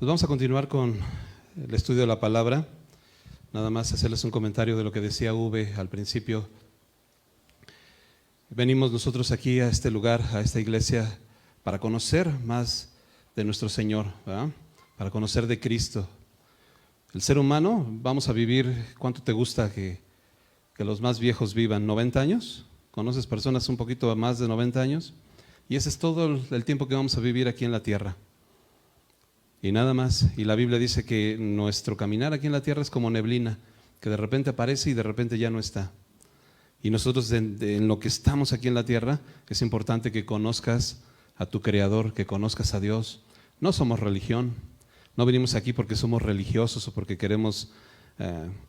Pues vamos a continuar con el estudio de la palabra. Nada más hacerles un comentario de lo que decía Uve al principio. Venimos nosotros aquí a este lugar, a esta iglesia, para conocer más de nuestro Señor, ¿verdad? Para conocer de Cristo. El ser humano, vamos a vivir, ¿cuánto te gusta que los más viejos vivan? ¿90 años? ¿Conoces personas un poquito más de 90 años? Y ese es todo el tiempo que vamos a vivir aquí en la tierra. Y nada más. Y la Biblia dice que nuestro caminar aquí en la tierra es como neblina, que de repente aparece y de repente ya no está. Y nosotros en lo que estamos aquí en la tierra, es importante que conozcas a tu Creador, que conozcas a Dios. No somos religión, no venimos aquí porque somos religiosos o porque queremos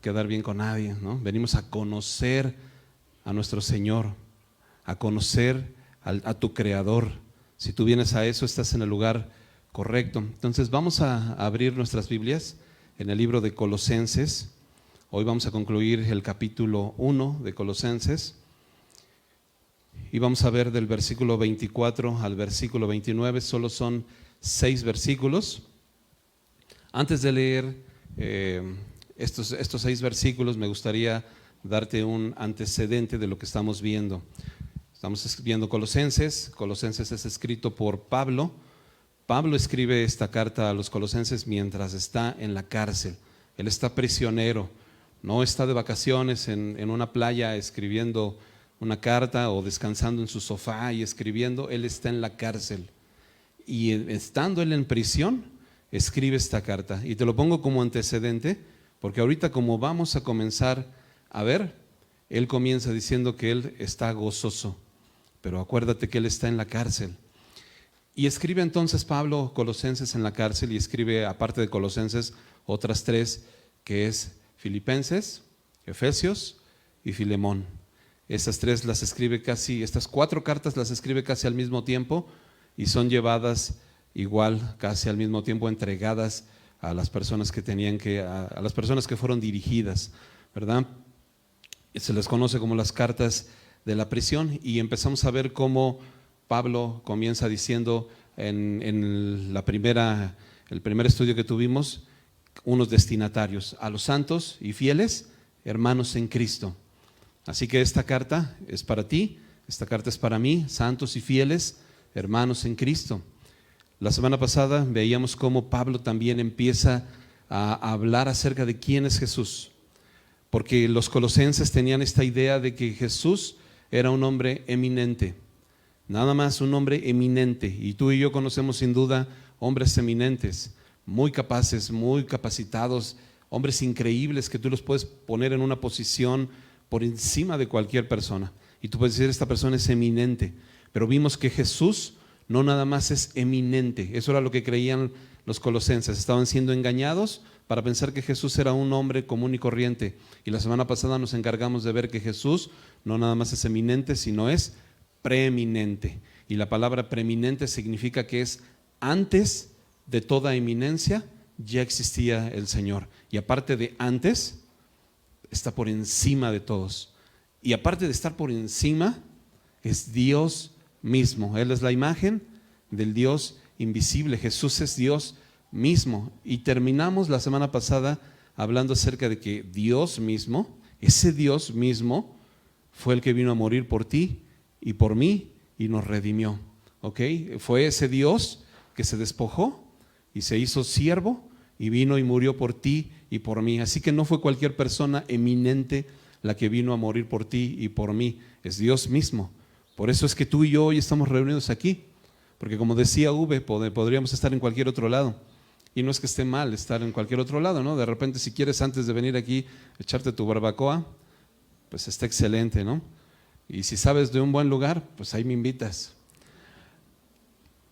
quedar bien con nadie, ¿no? Venimos a conocer a nuestro Señor, a conocer a tu Creador. Si tú vienes a eso, estás en el lugar correcto. Entonces vamos a abrir nuestras Biblias en el libro de Colosenses. Hoy vamos a concluir el capítulo 1 de Colosenses y vamos a ver del versículo 24 al versículo 29, solo son 6 versículos. Antes de leer estos 6 versículos, me gustaría darte un antecedente de lo que estamos viendo. Estamos viendo Colosenses. Colosenses es escrito por Pablo. Pablo escribe esta carta a los colosenses mientras está en la cárcel. Él está prisionero, no está de vacaciones en una playa escribiendo una carta o descansando en su sofá y escribiendo. Él está en la cárcel y estando él en prisión escribe esta carta. Y te lo pongo como antecedente porque ahorita, como vamos a comenzar a ver, él comienza diciendo que él está gozoso, pero acuérdate que él está en la cárcel. Y escribe entonces Pablo Colosenses en la cárcel, y escribe, aparte de Colosenses, otras 3, que es Filipenses, Efesios y Filemón. Estas 3 las escribe casi, estas 4 cartas las escribe casi al mismo tiempo y son llevadas igual, casi al mismo tiempo, entregadas a las personas que tenían que, a las personas que fueron dirigidas, ¿verdad? Se les conoce como las cartas de la prisión, y empezamos a ver cómo Pablo comienza diciendo en el primer estudio que tuvimos, unos destinatarios: a los santos y fieles hermanos en Cristo. Así que esta carta es para ti, esta carta es para mí, santos y fieles hermanos en Cristo. La semana pasada veíamos cómo Pablo también empieza a hablar acerca de quién es Jesús, porque los colosenses tenían esta idea de que Jesús era un hombre eminente. Nada más un hombre eminente, y tú y yo conocemos sin duda hombres eminentes, muy capaces, muy capacitados, hombres increíbles que tú los puedes poner en una posición por encima de cualquier persona, y tú puedes decir: esta persona es eminente. Pero vimos que Jesús no nada más es eminente. Eso era lo que creían los colosenses. Estaban siendo engañados para pensar que Jesús era un hombre común y corriente, y la semana pasada nos encargamos de ver que Jesús no nada más es eminente, sino es preeminente. Y la palabra preeminente significa que es antes de toda eminencia ya existía el Señor, y aparte de antes, está por encima de todos, y aparte de estar por encima, es Dios mismo. Él es la imagen del Dios invisible. Jesús es Dios mismo. Y terminamos la semana pasada hablando acerca de que Dios mismo, ese Dios mismo, fue el que vino a morir por ti y por mí y nos redimió. ¿Ok? Fue ese Dios que se despojó y se hizo siervo y vino y murió por ti y por mí. Así que no fue cualquier persona eminente la que vino a morir por ti y por mí, es Dios mismo. Por eso es que tú y yo hoy estamos reunidos aquí, porque como decía Uve, podríamos estar en cualquier otro lado, y no es que esté mal estar en cualquier otro lado, ¿no? De repente, si quieres antes de venir aquí echarte tu barbacoa, pues está excelente, ¿no? Y si sabes de un buen lugar, pues ahí me invitas.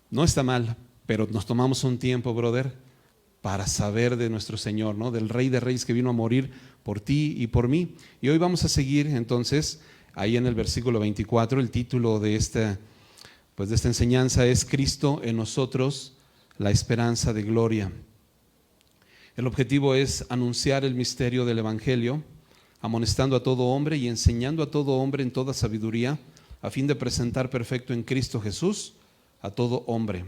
No está mal, pero nos tomamos un tiempo, brother, para saber de nuestro Señor, ¿no? Del Rey de Reyes que vino a morir por ti y por mí. Y hoy vamos a seguir entonces ahí en el versículo 24. El título de esta enseñanza es Cristo en nosotros, la esperanza de gloria. El objetivo es anunciar el misterio del Evangelio, amonestando a todo hombre y enseñando a todo hombre en toda sabiduría, a fin de presentar perfecto en Cristo Jesús a todo hombre.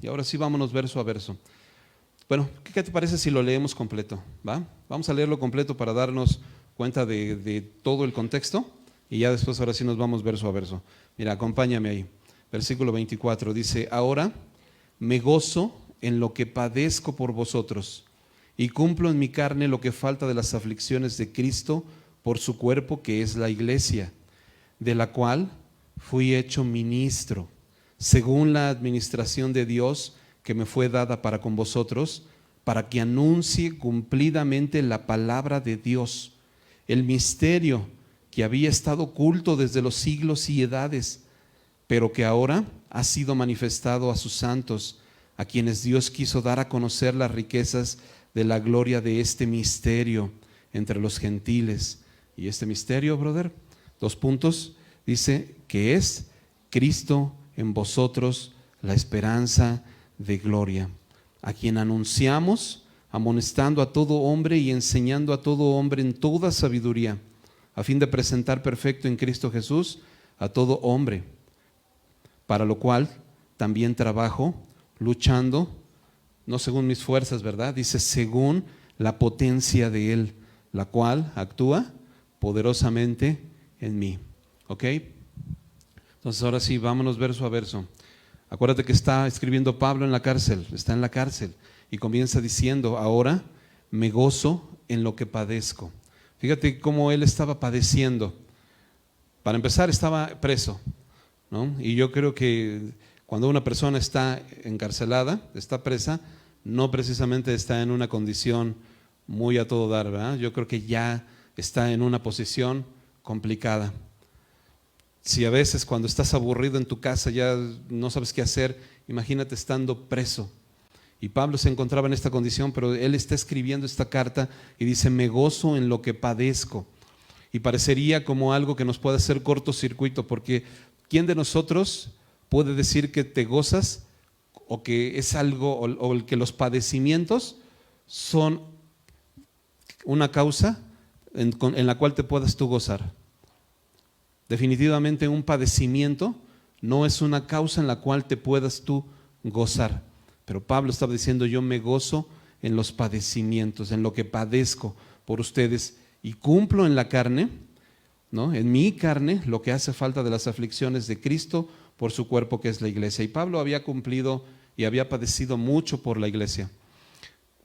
Y ahora sí, vámonos verso a verso. Bueno, ¿qué te parece si lo leemos completo? ¿Va? Vamos a leerlo completo para darnos cuenta de todo el contexto y ya después ahora sí nos vamos verso a verso. Mira, acompáñame ahí. Versículo 24 dice: ahora me gozo en lo que padezco por vosotros y cumplo en mi carne lo que falta de las aflicciones de Cristo por su cuerpo, que es la iglesia, de la cual fui hecho ministro, según la administración de Dios que me fue dada para con vosotros, para que anuncie cumplidamente la palabra de Dios, el misterio que había estado oculto desde los siglos y edades, pero que ahora ha sido manifestado a sus santos, a quienes Dios quiso dar a conocer las riquezas de la gloria de este misterio entre los gentiles. Y este misterio, brother, 2 puntos, dice que es Cristo en vosotros, la esperanza de gloria, a quien anunciamos, amonestando a todo hombre y enseñando a todo hombre en toda sabiduría, a fin de presentar perfecto en Cristo Jesús a todo hombre, para lo cual también trabajo, luchando, no según mis fuerzas, ¿verdad? Dice, según la potencia de Él, la cual actúa poderosamente en mí. ¿Ok? Entonces ahora sí, vámonos verso a verso. Acuérdate que está escribiendo Pablo en la cárcel, está en la cárcel y comienza diciendo: ahora me gozo en lo que padezco. Fíjate cómo él estaba padeciendo. Para empezar, estaba preso, ¿no? Y yo creo que cuando una persona está encarcelada, está presa, no precisamente está en una condición muy a todo dar, ¿verdad? Yo creo que ya está en una posición complicada. Si a veces cuando estás aburrido en tu casa ya no sabes qué hacer, imagínate estando preso. Y Pablo se encontraba en esta condición, pero él está escribiendo esta carta y dice: me gozo en lo que padezco. Y parecería como algo que nos puede hacer cortocircuito, porque ¿quién de nosotros puede decir que te gozas o que es algo, o que los padecimientos son una causa en la cual te puedas tú gozar? Definitivamente un padecimiento no es una causa en la cual te puedas tú gozar. Pero Pablo estaba diciendo: yo me gozo en los padecimientos, en lo que padezco por ustedes, y cumplo en la carne, ¿no? En mi carne, lo que hace falta de las aflicciones de Cristo por su cuerpo, que es la iglesia. Y Pablo había cumplido y había padecido mucho por la iglesia.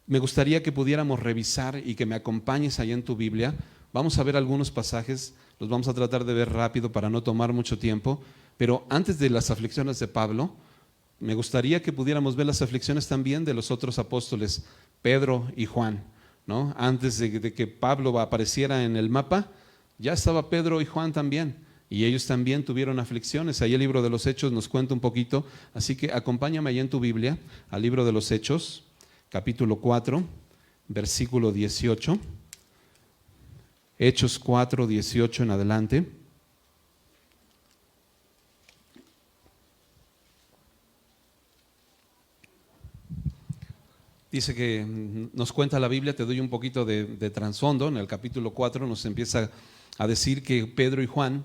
Me gustaría que pudiéramos revisar y que me acompañes ahí en tu Biblia. Vamos a ver algunos pasajes, los vamos a tratar de ver rápido para no tomar mucho tiempo, pero antes de las aflicciones de Pablo, me gustaría que pudiéramos ver las aflicciones también de los otros apóstoles, Pedro y Juan, ¿no? Antes de que Pablo apareciera en el mapa, ya estaba Pedro y Juan también, y ellos también tuvieron aflicciones. Ahí el libro de los Hechos nos cuenta un poquito, así que acompáñame ahí en tu Biblia al libro de los Hechos, capítulo 4, versículo 18. Hechos 4, 18 en adelante. Dice que nos cuenta la Biblia, te doy un poquito de trasfondo. En el capítulo 4 nos empieza a decir que Pedro y Juan,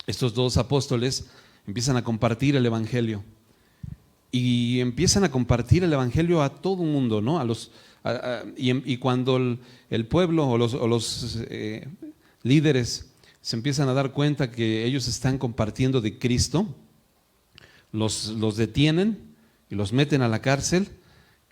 estos dos apóstoles, empiezan a compartir el Evangelio. Y empiezan a compartir el Evangelio a todo el mundo, ¿no? Y cuando el pueblo o los líderes se empiezan a dar cuenta que ellos están compartiendo de Cristo, los detienen y los meten a la cárcel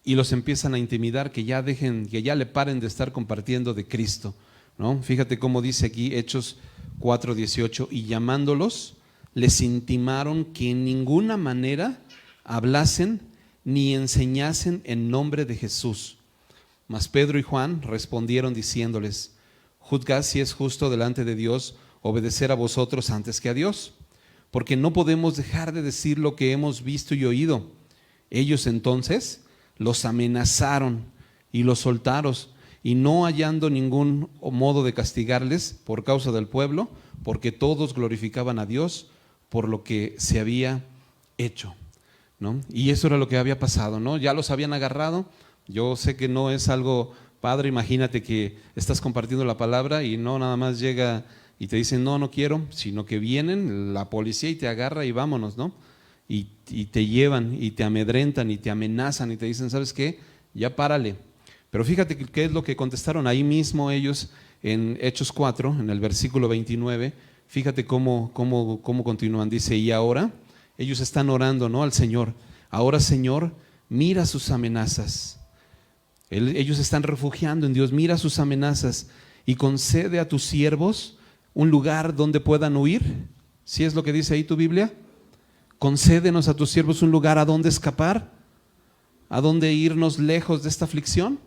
y los empiezan a intimidar, que ya le paren de estar compartiendo de Cristo, ¿no? Fíjate cómo dice aquí Hechos 4:18: y llamándolos les intimaron que en ninguna manera hablasen ni enseñasen en nombre de Jesús. Mas Pedro y Juan respondieron diciéndoles: juzgad si es justo delante de Dios obedecer a vosotros antes que a Dios, porque no podemos dejar de decir lo que hemos visto y oído. Ellos entonces los amenazaron y los soltaron, y no hallando ningún modo de castigarles por causa del pueblo, porque todos glorificaban a Dios por lo que se había hecho, ¿no? Y eso era lo que había pasado, ¿no? Ya los habían agarrado. Yo sé que no es algo padre. Imagínate que estás compartiendo la palabra y no nada más llega y te dicen no quiero, sino que vienen la policía y te agarra y vámonos, ¿no? Y te llevan y te amedrentan y te amenazan y te dicen: ¿sabes qué? ya párale. Pero fíjate qué es lo que contestaron ahí mismo ellos en Hechos 4, en el versículo 29. Fíjate cómo continúan. Dice, y ahora ellos están orando, ¿no?, al Señor. Ahora, Señor, mira sus amenazas. Ellos están refugiando en Dios. Mira sus amenazas y concede a tus siervos un lugar donde puedan huir. ¿Sí es lo que dice ahí tu Biblia? Concédenos a tus siervos un lugar a donde escapar, a donde irnos lejos de esta aflicción.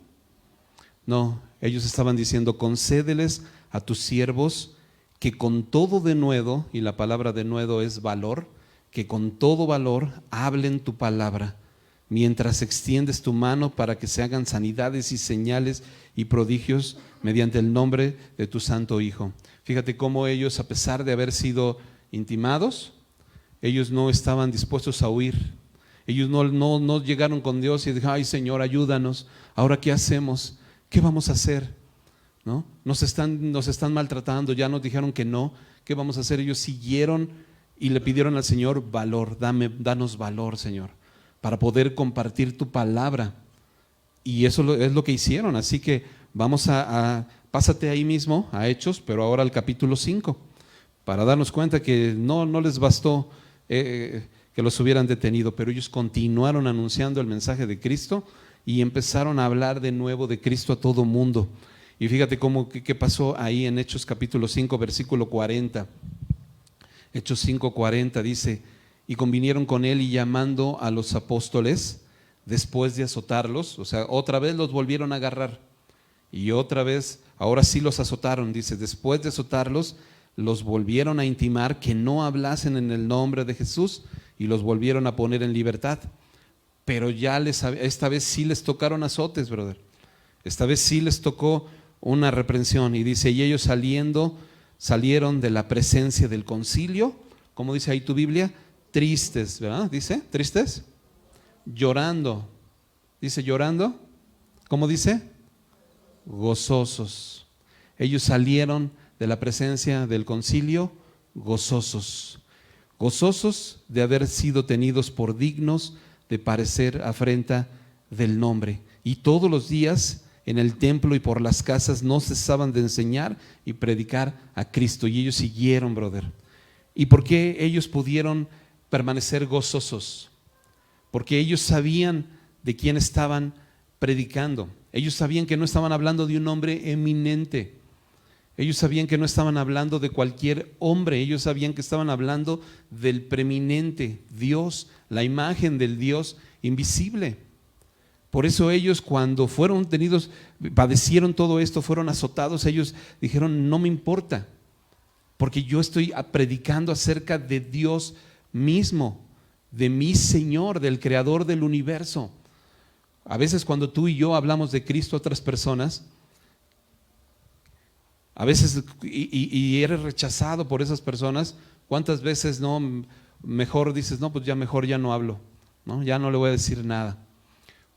No, ellos estaban diciendo, concédeles a tus siervos que con todo denuedo, y la palabra denuedo es valor, que con todo valor hablen tu palabra, mientras extiendes tu mano para que se hagan sanidades y señales y prodigios mediante el nombre de tu santo Hijo. Fíjate cómo ellos, a pesar de haber sido intimados, ellos no estaban dispuestos a huir. Ellos no llegaron con Dios y dijeron, ay Señor, ayúdanos, ¿ahora qué hacemos? ¿Qué vamos a hacer? ¿No? Nos están maltratando, ya nos dijeron que no, ¿qué vamos a hacer? Ellos siguieron y le pidieron al Señor valor, danos valor, Señor, para poder compartir tu palabra. Y eso es lo que hicieron. Así que vamos pásate ahí mismo a Hechos, pero ahora al capítulo 5, para darnos cuenta que no les bastó que los hubieran detenido, pero ellos continuaron anunciando el mensaje de Cristo y empezaron a hablar de nuevo de Cristo a todo mundo. Y fíjate qué pasó ahí en Hechos capítulo 5, versículo 40. Hechos 5:40 dice, y convinieron con él y llamando a los apóstoles, después de azotarlos, o sea, otra vez los volvieron a agarrar y otra vez, ahora sí los azotaron, dice, después de azotarlos, los volvieron a intimar que no hablasen en el nombre de Jesús y los volvieron a poner en libertad. Pero ya esta vez sí les tocaron azotes, brother. Esta vez sí les tocó una reprensión. Y dice, y ellos salieron de la presencia del concilio, como dice ahí tu Biblia, tristes, ¿verdad? Dice, tristes, llorando. Dice, llorando, ¿cómo dice? Gozosos. Ellos salieron de la presencia del concilio gozosos. Gozosos de haber sido tenidos por dignos de parecer afrenta del nombre. Y todos los días en el templo y por las casas no cesaban de enseñar y predicar a Cristo. Y ellos siguieron, brother. ¿Y por qué ellos pudieron permanecer gozosos? Porque ellos sabían de quién estaban predicando. Ellos sabían que no estaban hablando de un hombre eminente. Ellos sabían que no estaban hablando de cualquier hombre. Ellos sabían que estaban hablando del preeminente Dios, la imagen del Dios invisible. Por eso ellos, cuando fueron tenidos, padecieron todo esto, fueron azotados, ellos dijeron, no me importa, porque yo estoy predicando acerca de Dios mismo, de mi Señor, del Creador del universo. A veces cuando tú y yo hablamos de Cristo a otras personas, a veces y eres rechazado por esas personas, ¿cuántas veces no mejor dices, no, pues ya mejor ya no hablo, ¿no? Ya no le voy a decir nada?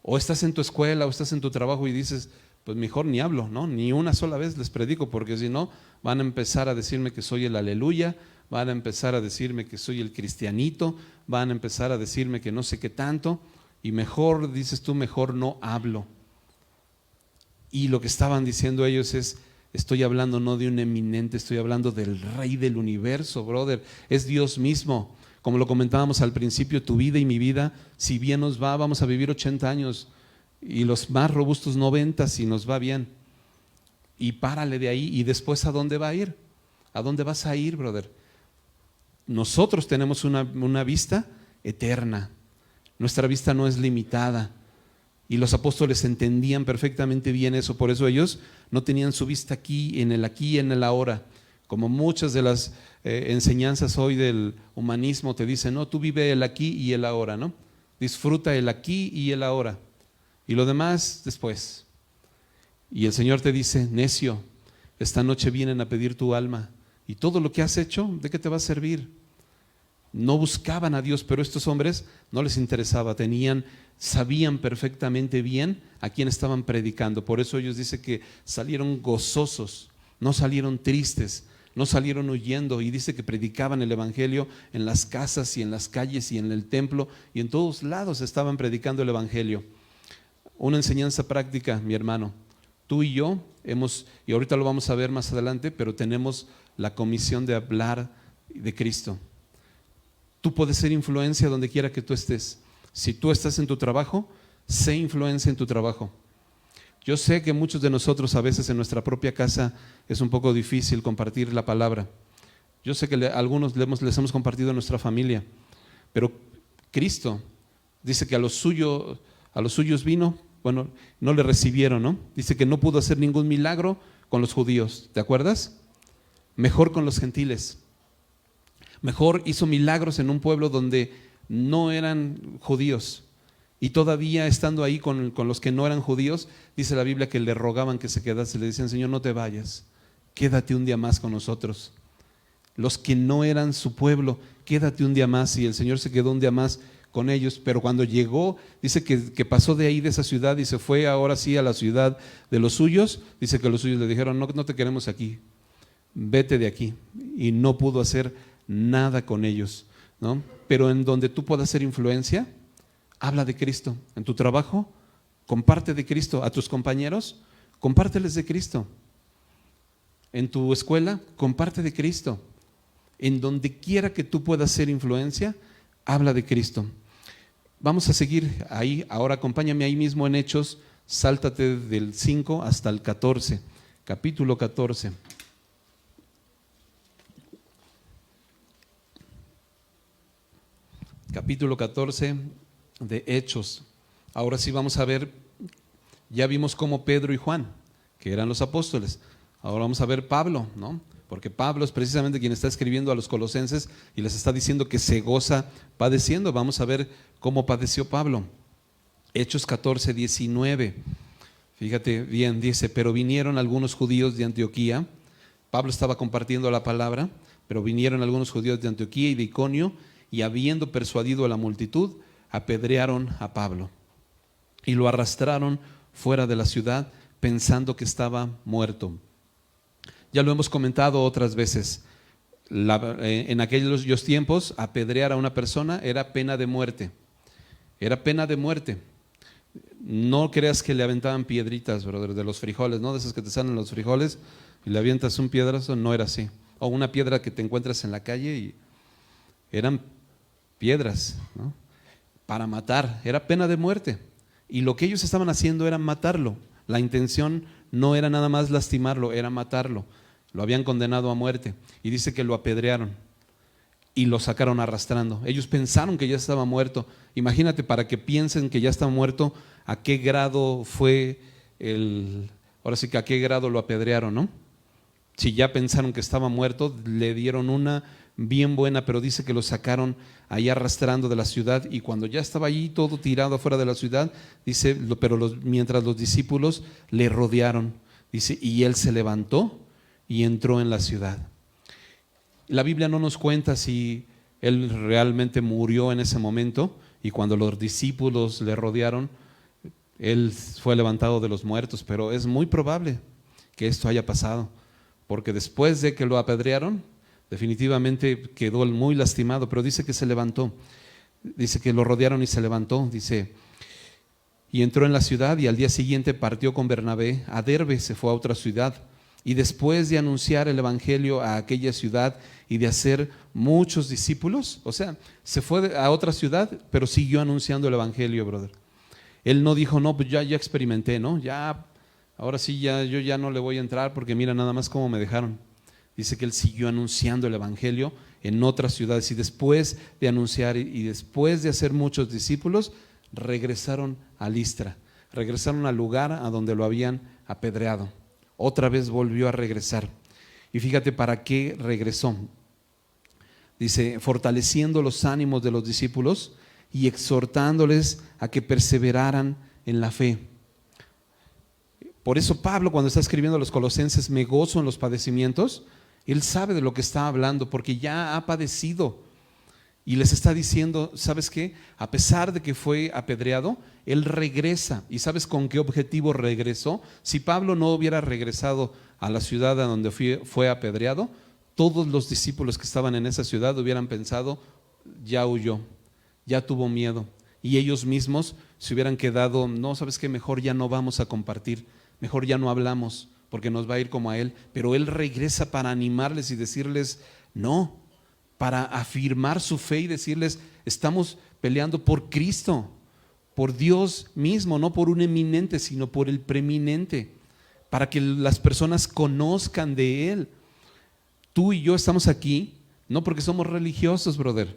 O estás en tu escuela o estás en tu trabajo y dices, pues mejor ni hablo, ¿no? Ni una sola vez les predico, porque si no van a empezar a decirme que soy el aleluya, van a empezar a decirme que soy el cristianito, van a empezar a decirme que no sé qué tanto, y mejor, dices tú, mejor no hablo. Y lo que estaban diciendo ellos es, estoy hablando no de un eminente, estoy hablando del Rey del universo, brother, es Dios mismo. Como lo comentábamos al principio, tu vida y mi vida, si bien nos va, vamos a vivir 80 años y los más robustos 90 si nos va bien. Y párale de ahí. ¿Y después a dónde va a ir? ¿A dónde vas a ir, brother? Nosotros tenemos una vista eterna. Nuestra vista no es limitada. Y los apóstoles entendían perfectamente bien eso. Por eso ellos no tenían su vista aquí en el ahora. Como muchas de las enseñanzas hoy del humanismo te dicen, no, tú vive el aquí y el ahora, ¿no? Disfruta el aquí y el ahora. Y lo demás después. Y el Señor te dice, necio, esta noche vienen a pedir tu alma. Y todo lo que has hecho, ¿de qué te va a servir? No buscaban a Dios, pero estos hombres no les interesaba, sabían perfectamente bien a quién estaban predicando. Por eso ellos dicen que salieron gozosos, no salieron tristes, no salieron huyendo, y dice que predicaban el evangelio en las casas y en las calles y en el templo y en todos lados estaban predicando el evangelio. una enseñanza práctica, mi hermano. Tú y yo hemos, y ahorita lo vamos a ver más adelante, pero tenemos la comisión de hablar de Cristo. Tú puedes ser influencia donde quiera que tú estés. Si tú estás en tu trabajo, sé influencia en tu trabajo. Yo sé que muchos de nosotros a veces en nuestra propia casa es un poco difícil compartir la palabra. Yo sé que algunos les hemos compartido a nuestra familia, pero Cristo dice que a los suyos vino, bueno, no le recibieron, ¿no? Dice que no pudo hacer ningún milagro con los judíos, ¿te acuerdas? Mejor con los gentiles. Mejor hizo milagros en un pueblo donde no eran judíos. Y todavía estando ahí con los que no eran judíos, dice la Biblia que le rogaban que se quedase. Le decían: Señor, no te vayas, quédate un día más con nosotros. Los que no eran su pueblo, quédate un día más. Y el Señor se quedó un día más con ellos. Pero cuando llegó, dice que pasó de ahí, de esa ciudad, y se fue ahora sí a la ciudad de los suyos. Dice que los suyos le dijeron: no te queremos aquí, vete de aquí. Y no pudo hacer nada con ellos, ¿no? Pero en donde tú puedas hacer influencia, habla de Cristo. En tu trabajo, comparte de Cristo. A tus compañeros, compárteles de Cristo. En tu escuela, comparte de Cristo. En donde quiera que tú puedas hacer influencia, habla de Cristo. Vamos a seguir ahí. Ahora acompáñame ahí mismo en Hechos. Sáltate del 5 hasta el 14, capítulo 14. Capítulo 14 de Hechos. Ahora sí vamos a ver, ya vimos cómo Pedro y Juan, que eran los apóstoles. Ahora vamos a ver Pablo, ¿no? Porque Pablo es precisamente quien está escribiendo a los colosenses y les está diciendo que se goza padeciendo. Vamos a ver cómo padeció Pablo. Hechos 14, 19. Fíjate bien, dice: pero vinieron algunos judíos de Antioquía. Pablo estaba compartiendo la palabra, pero vinieron algunos judíos de Antioquía y de Iconio, y habiendo persuadido a la multitud, apedrearon a Pablo y lo arrastraron fuera de la ciudad, pensando que estaba muerto. Ya lo hemos comentado otras veces. En aquellos tiempos, apedrear a una persona era pena de muerte. Era pena de muerte. No creas que le aventaban piedritas, brother, de los frijoles, ¿no? De esas que te salen los frijoles y le avientas un piedrazo. No era así. O una piedra que te encuentras en la calle, y eran piedras, ¿no? Para matar. Era pena de muerte. Y lo que ellos estaban haciendo era matarlo. La intención no era nada más lastimarlo, era matarlo. Lo habían condenado a muerte. Y dice que lo apedrearon y lo sacaron arrastrando. Ellos pensaron que ya estaba muerto. Imagínate, para que piensen que ya está muerto, a qué grado fue ahora sí que a qué grado lo apedrearon, ¿no? Si ya pensaron que estaba muerto, le dieron una bien buena, pero dice que lo sacaron ahí arrastrando de la ciudad. Y cuando ya estaba allí todo tirado afuera de la ciudad, dice, mientras los discípulos le rodearon, dice, y él se levantó y entró en la ciudad. La Biblia no nos cuenta si él realmente murió en ese momento, y cuando los discípulos le rodearon, él fue levantado de los muertos, pero es muy probable que esto haya pasado, porque después de que lo apedrearon, definitivamente quedó muy lastimado, pero dice que se levantó. Dice que lo rodearon y se levantó, dice, y entró en la ciudad, y al día siguiente partió con Bernabé a Derbe, se fue a otra ciudad. Y después de anunciar el evangelio a aquella ciudad y de hacer muchos discípulos, o sea, se fue a otra ciudad, pero siguió anunciando el evangelio, brother. Él no dijo: no, pues ya experimenté, ¿no? Ya, ahora sí, yo ya no le voy a entrar porque mira nada más cómo me dejaron. Dice que él siguió anunciando el evangelio en otras ciudades, y después de anunciar y después de hacer muchos discípulos, regresaron a Listra, regresaron al lugar a donde lo habían apedreado. Otra vez volvió a regresar. Y fíjate para qué regresó. Dice: fortaleciendo los ánimos de los discípulos y exhortándoles a que perseveraran en la fe. Por eso Pablo, cuando está escribiendo a los colosenses, me gozo en los padecimientos, él sabe de lo que está hablando porque ya ha padecido. Y les está diciendo: ¿sabes qué? A pesar de que fue apedreado, él regresa. ¿Y sabes con qué objetivo regresó? Si Pablo no hubiera regresado a la ciudad a donde fue apedreado, todos los discípulos que estaban en esa ciudad hubieran pensado: ya huyó, ya tuvo miedo. Y ellos mismos se hubieran quedado, no, ¿sabes qué? Mejor ya no vamos a compartir, mejor ya no hablamos, porque nos va a ir como a Él. Pero Él regresa para animarles y decirles, no, para afirmar su fe y decirles, estamos peleando por Cristo, por Dios mismo, no por un eminente, sino por el preeminente, para que las personas conozcan de Él. Tú y yo estamos aquí, no porque somos religiosos, brother,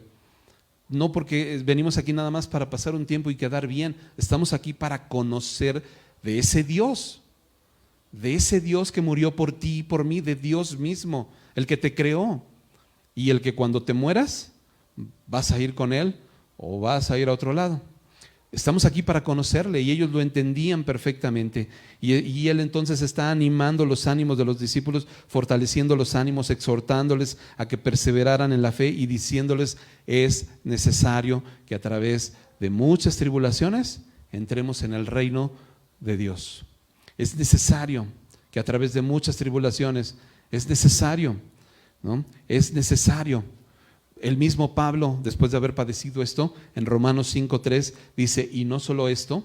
no porque venimos aquí nada más para pasar un tiempo y quedar bien, estamos aquí para conocer de ese Dios que murió por ti y por mí, de Dios mismo, el que te creó y el que cuando te mueras vas a ir con Él o vas a ir a otro lado. Estamos aquí para conocerle y ellos lo entendían perfectamente y Él entonces está animando los ánimos de los discípulos, fortaleciendo los ánimos, exhortándoles a que perseveraran en la fe y diciéndoles, es necesario que a través de muchas tribulaciones entremos en el reino de Dios. Es necesario que a través de muchas tribulaciones, es necesario, ¿no? Es necesario. El mismo Pablo, después de haber padecido esto, en Romanos 5:3 dice, y no solo esto,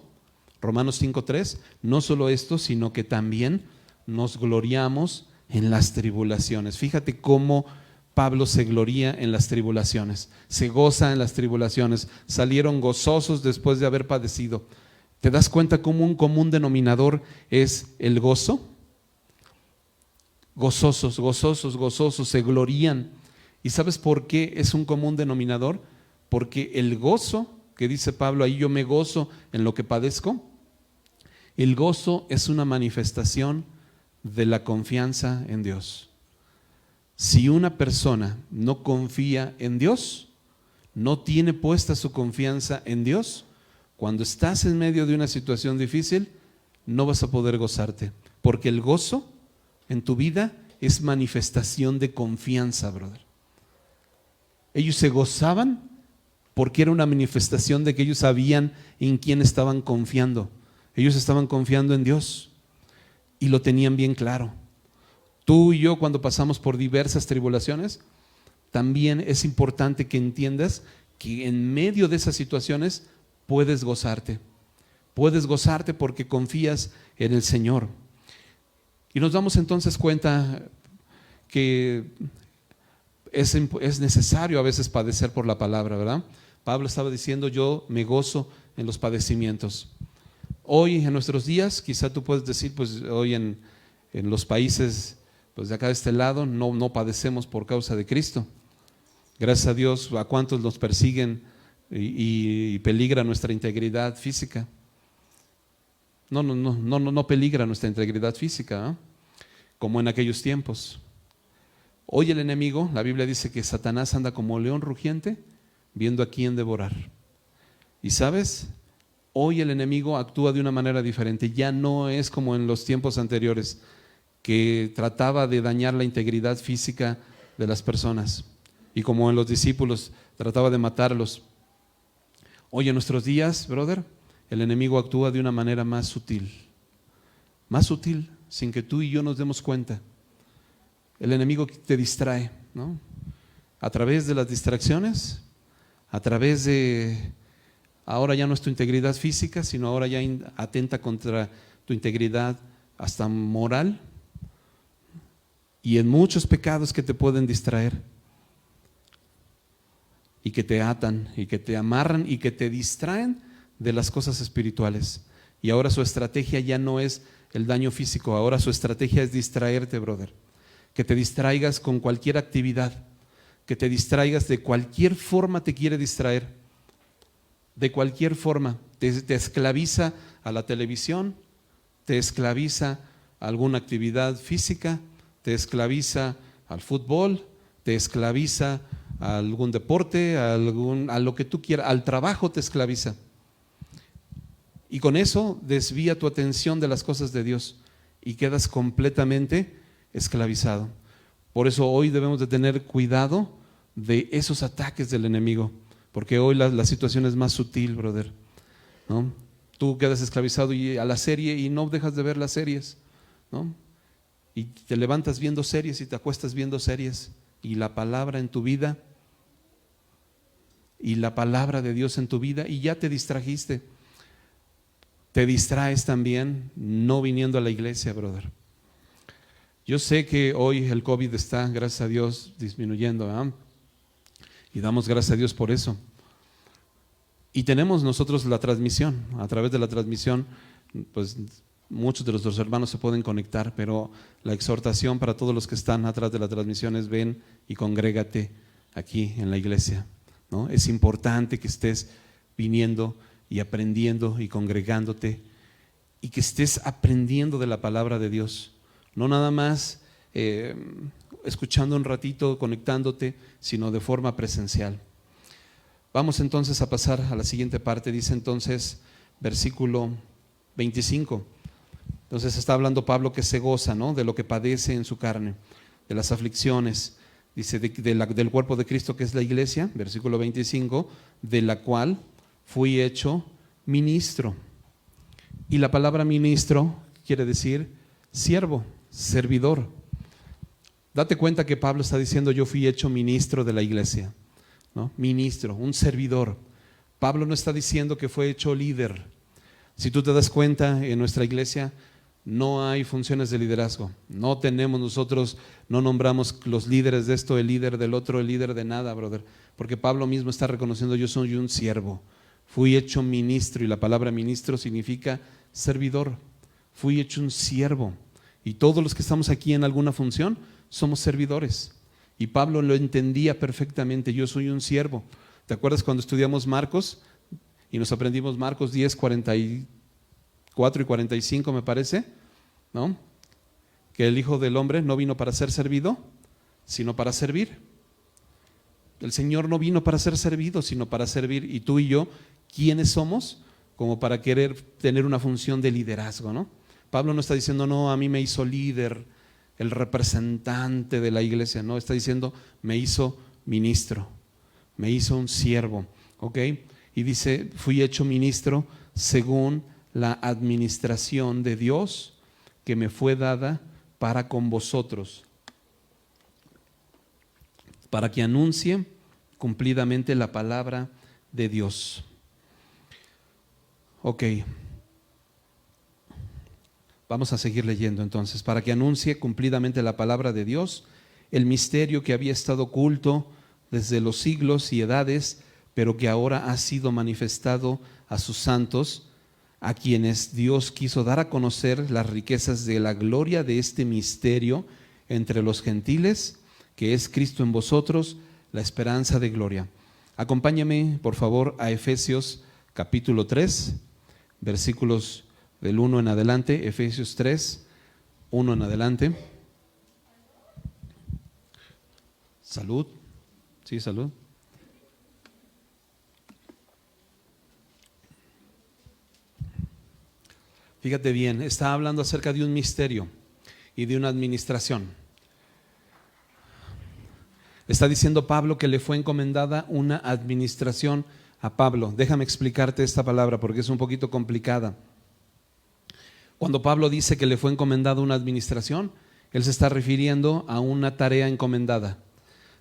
Romanos 5:3, no solo esto, sino que también nos gloriamos en las tribulaciones. Fíjate cómo Pablo se gloría en las tribulaciones, se goza en las tribulaciones, salieron gozosos después de haber padecido. ¿Te das cuenta cómo un común denominador es el gozo? Gozosos, gozosos, gozosos, se glorían. ¿Y sabes por qué es un común denominador? Porque el gozo, que dice Pablo, ahí yo me gozo en lo que padezco, el gozo es una manifestación de la confianza en Dios. Si una persona no confía en Dios, no tiene puesta su confianza en Dios, cuando estás en medio de una situación difícil, no vas a poder gozarte, porque el gozo en tu vida es manifestación de confianza, brother. Ellos se gozaban porque era una manifestación de que ellos sabían en quién estaban confiando. Ellos estaban confiando en Dios y lo tenían bien claro. Tú y yo, cuando pasamos por diversas tribulaciones, también es importante que entiendas que en medio de esas situaciones puedes gozarte. Puedes gozarte porque confías en el Señor. Y nos damos entonces cuenta que es necesario a veces padecer por la palabra, ¿verdad? Pablo estaba diciendo, yo me gozo en los padecimientos. Hoy en nuestros días, quizá tú puedes decir, pues hoy en los países pues de acá de este lado no padecemos por causa de Cristo. Gracias a Dios, a cuántos nos persiguen y peligra nuestra integridad física. No peligra nuestra integridad física, ¿eh? Como en aquellos tiempos. Hoy el enemigo, la Biblia dice que Satanás anda como león rugiente, viendo a quién devorar. Y sabes, hoy el enemigo actúa de una manera diferente. Ya no es como en los tiempos anteriores, que trataba de dañar la integridad física de las personas. Y como en los discípulos, trataba de matarlos. Hoy en nuestros días, brother, el enemigo actúa de una manera más sutil, sin que tú y yo nos demos cuenta. El enemigo te distrae, ¿no? A través de las distracciones, a través de, ahora ya no es tu integridad física, sino ahora ya atenta contra tu integridad hasta moral y en muchos pecados que te pueden distraer y que te atan y que te amarran y que te distraen de las cosas espirituales. Y ahora su estrategia ya no es el daño físico, ahora su estrategia es distraerte, brother. Que te distraigas con cualquier actividad, que te distraigas de cualquier forma, te quiere distraer, de cualquier forma, te esclaviza a la televisión, te esclaviza a alguna actividad física, te esclaviza al fútbol, te esclaviza a algún deporte, a lo que tú quieras, al trabajo te esclaviza. Y con eso desvía tu atención de las cosas de Dios y quedas completamente esclavizado. Por eso hoy debemos de tener cuidado de esos ataques del enemigo, porque hoy la situación es más sutil, brother, ¿no? Tú quedas esclavizado a la serie y no dejas de ver las series, ¿no? Y te levantas viendo series y te acuestas viendo series, y la palabra en tu vida y la palabra de Dios en tu vida, y ya te distrajiste. Te distraes también no viniendo a la iglesia, brother. Yo sé que hoy el COVID está, gracias a Dios, disminuyendo, ¿eh? Y damos gracias a Dios por eso. Y tenemos nosotros la transmisión. A través de la transmisión, pues muchos de nuestros hermanos se pueden conectar, pero la exhortación para todos los que están atrás de la transmisión es: ven y congrégate aquí en la iglesia, ¿no? Es importante que estés viniendo y aprendiendo y congregándote, y que estés aprendiendo de la palabra de Dios, no nada más escuchando un ratito, conectándote, sino de forma presencial. Vamos entonces a pasar a la siguiente parte. Dice entonces, versículo 25. Entonces está hablando Pablo que se goza, ¿no?, de lo que padece en su carne, de las aflicciones. Dice del cuerpo de Cristo, que es la iglesia, versículo 25, de la cual fui hecho ministro. Y la palabra ministro quiere decir siervo, servidor. Date cuenta que Pablo está diciendo: yo fui hecho ministro de la iglesia, ¿no? Ministro, un servidor. Pablo no está diciendo que fue hecho líder. Si tú te das cuenta, en nuestra iglesia no hay funciones de liderazgo. No tenemos nosotros, no nombramos los líderes de esto, el líder del otro, el líder de nada, brother. Porque Pablo mismo está reconociendo: yo soy un siervo. Fui hecho ministro, y la palabra ministro significa servidor. Fui hecho un siervo. Y todos los que estamos aquí en alguna función somos servidores. Y Pablo lo entendía perfectamente: yo soy un siervo. ¿Te acuerdas cuando estudiamos Marcos y nos aprendimos Marcos 10, 44 y 45, me parece, ¿no? Que el Hijo del Hombre no vino para ser servido, sino para servir. El Señor no vino para ser servido, sino para servir. Y tú y yo, ¿quiénes somos? Como para querer tener una función de liderazgo, ¿no? Pablo no está diciendo: no, a mí me hizo líder, el representante de la iglesia. No, está diciendo: me hizo ministro, me hizo un siervo, ¿ok? Y dice: fui hecho ministro según la administración de Dios que me fue dada para con vosotros, para que anuncie cumplidamente la palabra de Dios. Ok, vamos a seguir leyendo entonces. Para que anuncie cumplidamente la palabra de Dios, el misterio que había estado oculto desde los siglos y edades, pero que ahora ha sido manifestado a sus santos, a quienes Dios quiso dar a conocer las riquezas de la gloria de este misterio entre los gentiles, que es Cristo en vosotros, la esperanza de gloria. Acompáñame, por favor, a Efesios capítulo 3, versículos del 1 en adelante. Efesios 3, 1 en adelante. Salud. Sí, salud. Fíjate bien, está hablando acerca de un misterio y de una administración. Está diciendo Pablo que le fue encomendada una administración a Pablo. Déjame explicarte esta palabra porque es un poquito complicada. Cuando Pablo dice que le fue encomendada una administración, él se está refiriendo a una tarea encomendada.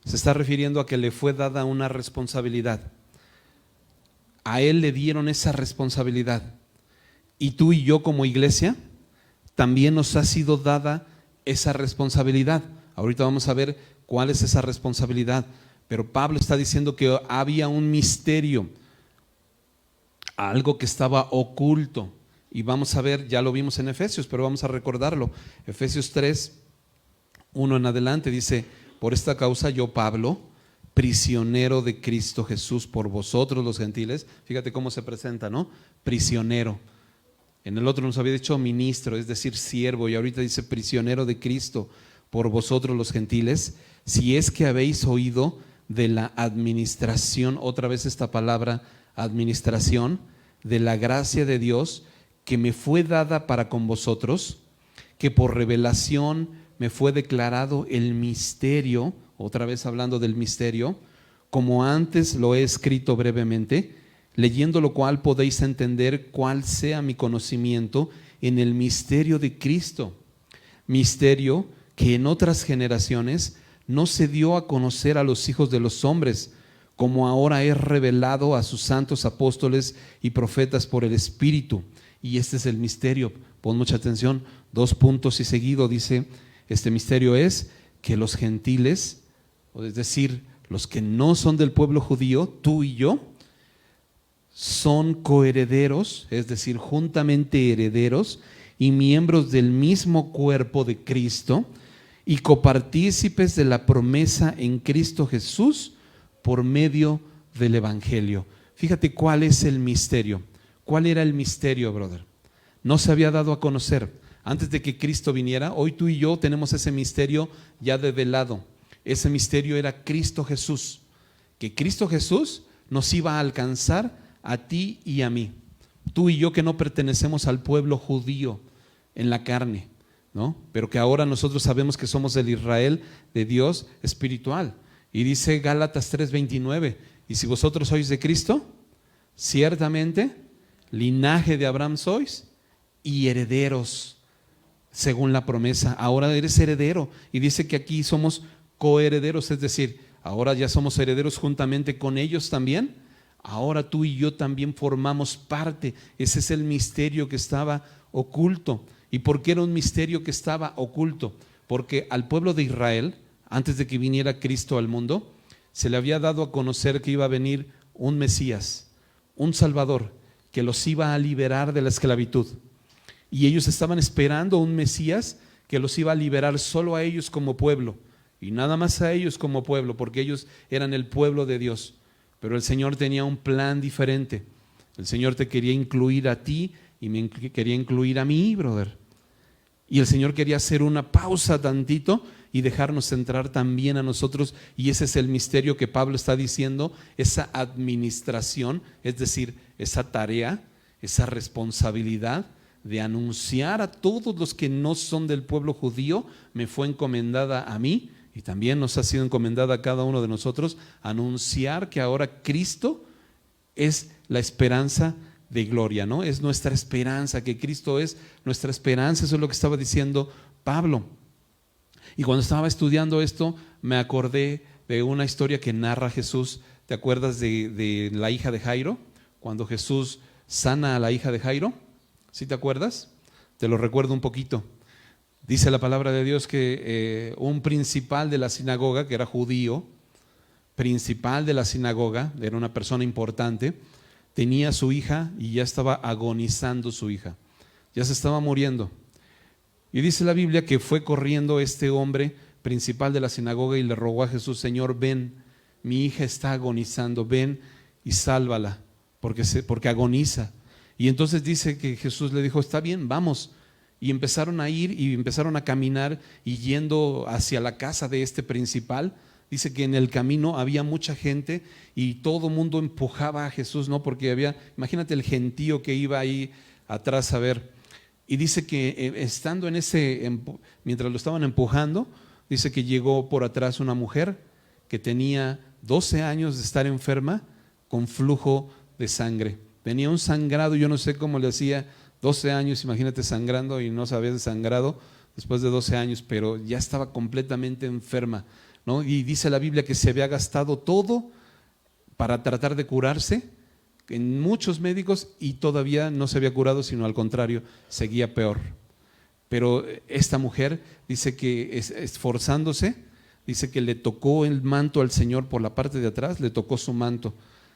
Se está refiriendo a que le fue dada una responsabilidad. A él le dieron esa responsabilidad. Y tú y yo como iglesia también nos ha sido dada esa responsabilidad. Ahorita vamos a ver cuál es esa responsabilidad. Pero Pablo está diciendo que había un misterio, algo que estaba oculto. Y vamos a ver, ya lo vimos en Efesios, pero vamos a recordarlo. Efesios 3, 1 en adelante dice: por esta causa yo, Pablo, prisionero de Cristo Jesús por vosotros los gentiles. Fíjate cómo se presenta, ¿no? Prisionero. En el otro nos había dicho ministro, es decir, siervo, y ahorita dice prisionero de Cristo por vosotros los gentiles, si es que habéis oído de la administración, otra vez esta palabra administración, de la gracia de Dios que me fue dada para con vosotros, que por revelación me fue declarado el misterio, otra vez hablando del misterio, como antes lo he escrito brevemente, leyendo lo cual podéis entender cuál sea mi conocimiento en el misterio de Cristo, misterio que en otras generaciones no se dio a conocer a los hijos de los hombres, como ahora es revelado a sus santos apóstoles y profetas por el Espíritu, Y este es el misterio, pon mucha atención, 2 puntos y seguido dice, este misterio es que los gentiles, es decir, los que no son del pueblo judío, tú y yo, son coherederos, es decir, juntamente herederos y miembros del mismo cuerpo de Cristo y copartícipes de la promesa en Cristo Jesús por medio del Evangelio. Fíjate cuál es el misterio. ¿Cuál era el misterio, brother? No se había dado a conocer antes de que Cristo viniera. Hoy tú y yo tenemos ese misterio ya develado. Ese misterio era Cristo Jesús, que Cristo Jesús nos iba a alcanzar a ti y a mí. Tú y yo que no pertenecemos al pueblo judío en la carne, ¿no? Pero que ahora nosotros sabemos que somos el Israel de Dios espiritual. Y dice Gálatas 3:29, y si vosotros sois de Cristo, ciertamente linaje de Abraham sois y herederos según la promesa. Ahora eres heredero, y dice que aquí somos coherederos, es decir, ahora ya somos herederos juntamente con ellos también. Ahora tú y yo también formamos parte. Ese es el misterio que estaba oculto. ¿Y por qué era un misterio que estaba oculto? Porque al pueblo de Israel, antes de que viniera Cristo al mundo, se le había dado a conocer que iba a venir un Mesías, un Salvador, que los iba a liberar de la esclavitud. Y ellos estaban esperando un Mesías que los iba a liberar solo a ellos como pueblo, y nada más a ellos como pueblo, porque ellos eran el pueblo de Dios. Pero el Señor tenía un plan diferente. El Señor te quería incluir a ti y me quería incluir a mí, brother. Y el Señor quería hacer una pausa tantito y dejarnos entrar también a nosotros. Y ese es el misterio que Pablo está diciendo, esa administración, es decir, esa tarea, esa responsabilidad de anunciar a todos los que no son del pueblo judío, me fue encomendada a mí. Y también nos ha sido encomendada a cada uno de nosotros anunciar que ahora Cristo es la esperanza de gloria, ¿no? Es nuestra esperanza, que Cristo es nuestra esperanza. Eso es lo que estaba diciendo Pablo. Y cuando estaba estudiando esto, me acordé de una historia que narra Jesús. ¿Te acuerdas de la hija de Jairo? Cuando Jesús sana a la hija de Jairo. ¿Sí te acuerdas? Te lo recuerdo un poquito. Dice la palabra de Dios que un principal de la sinagoga, que era judío, principal de la sinagoga, era una persona importante, tenía a su hija y ya estaba agonizando su hija, ya se estaba muriendo. Y dice la Biblia que fue corriendo este hombre principal de la sinagoga y le rogó a Jesús: Señor, ven, mi hija está agonizando, ven y sálvala, porque agoniza. Y entonces dice que Jesús le dijo: está bien, vamos. Y empezaron a ir y empezaron a caminar, y yendo hacia la casa de este principal, dice que en el camino había mucha gente y todo mundo empujaba a Jesús, ¿no? Porque había, imagínate el gentío que iba ahí atrás a ver. Y dice que estando en mientras lo estaban empujando, dice que llegó por atrás una mujer que tenía 12 años de estar enferma con flujo de sangre. Tenía un sangrado, yo no sé cómo le hacía, 12 años, imagínate sangrando, y no se había desangrado después de 12 años, pero ya estaba completamente enferma, ¿no? Y dice la Biblia que se había gastado todo para tratar de curarse en muchos médicos y todavía no se había curado, sino al contrario, seguía peor. Pero esta mujer dice que esforzándose, dice que le tocó el manto al Señor por la parte de atrás, le tocó su manto.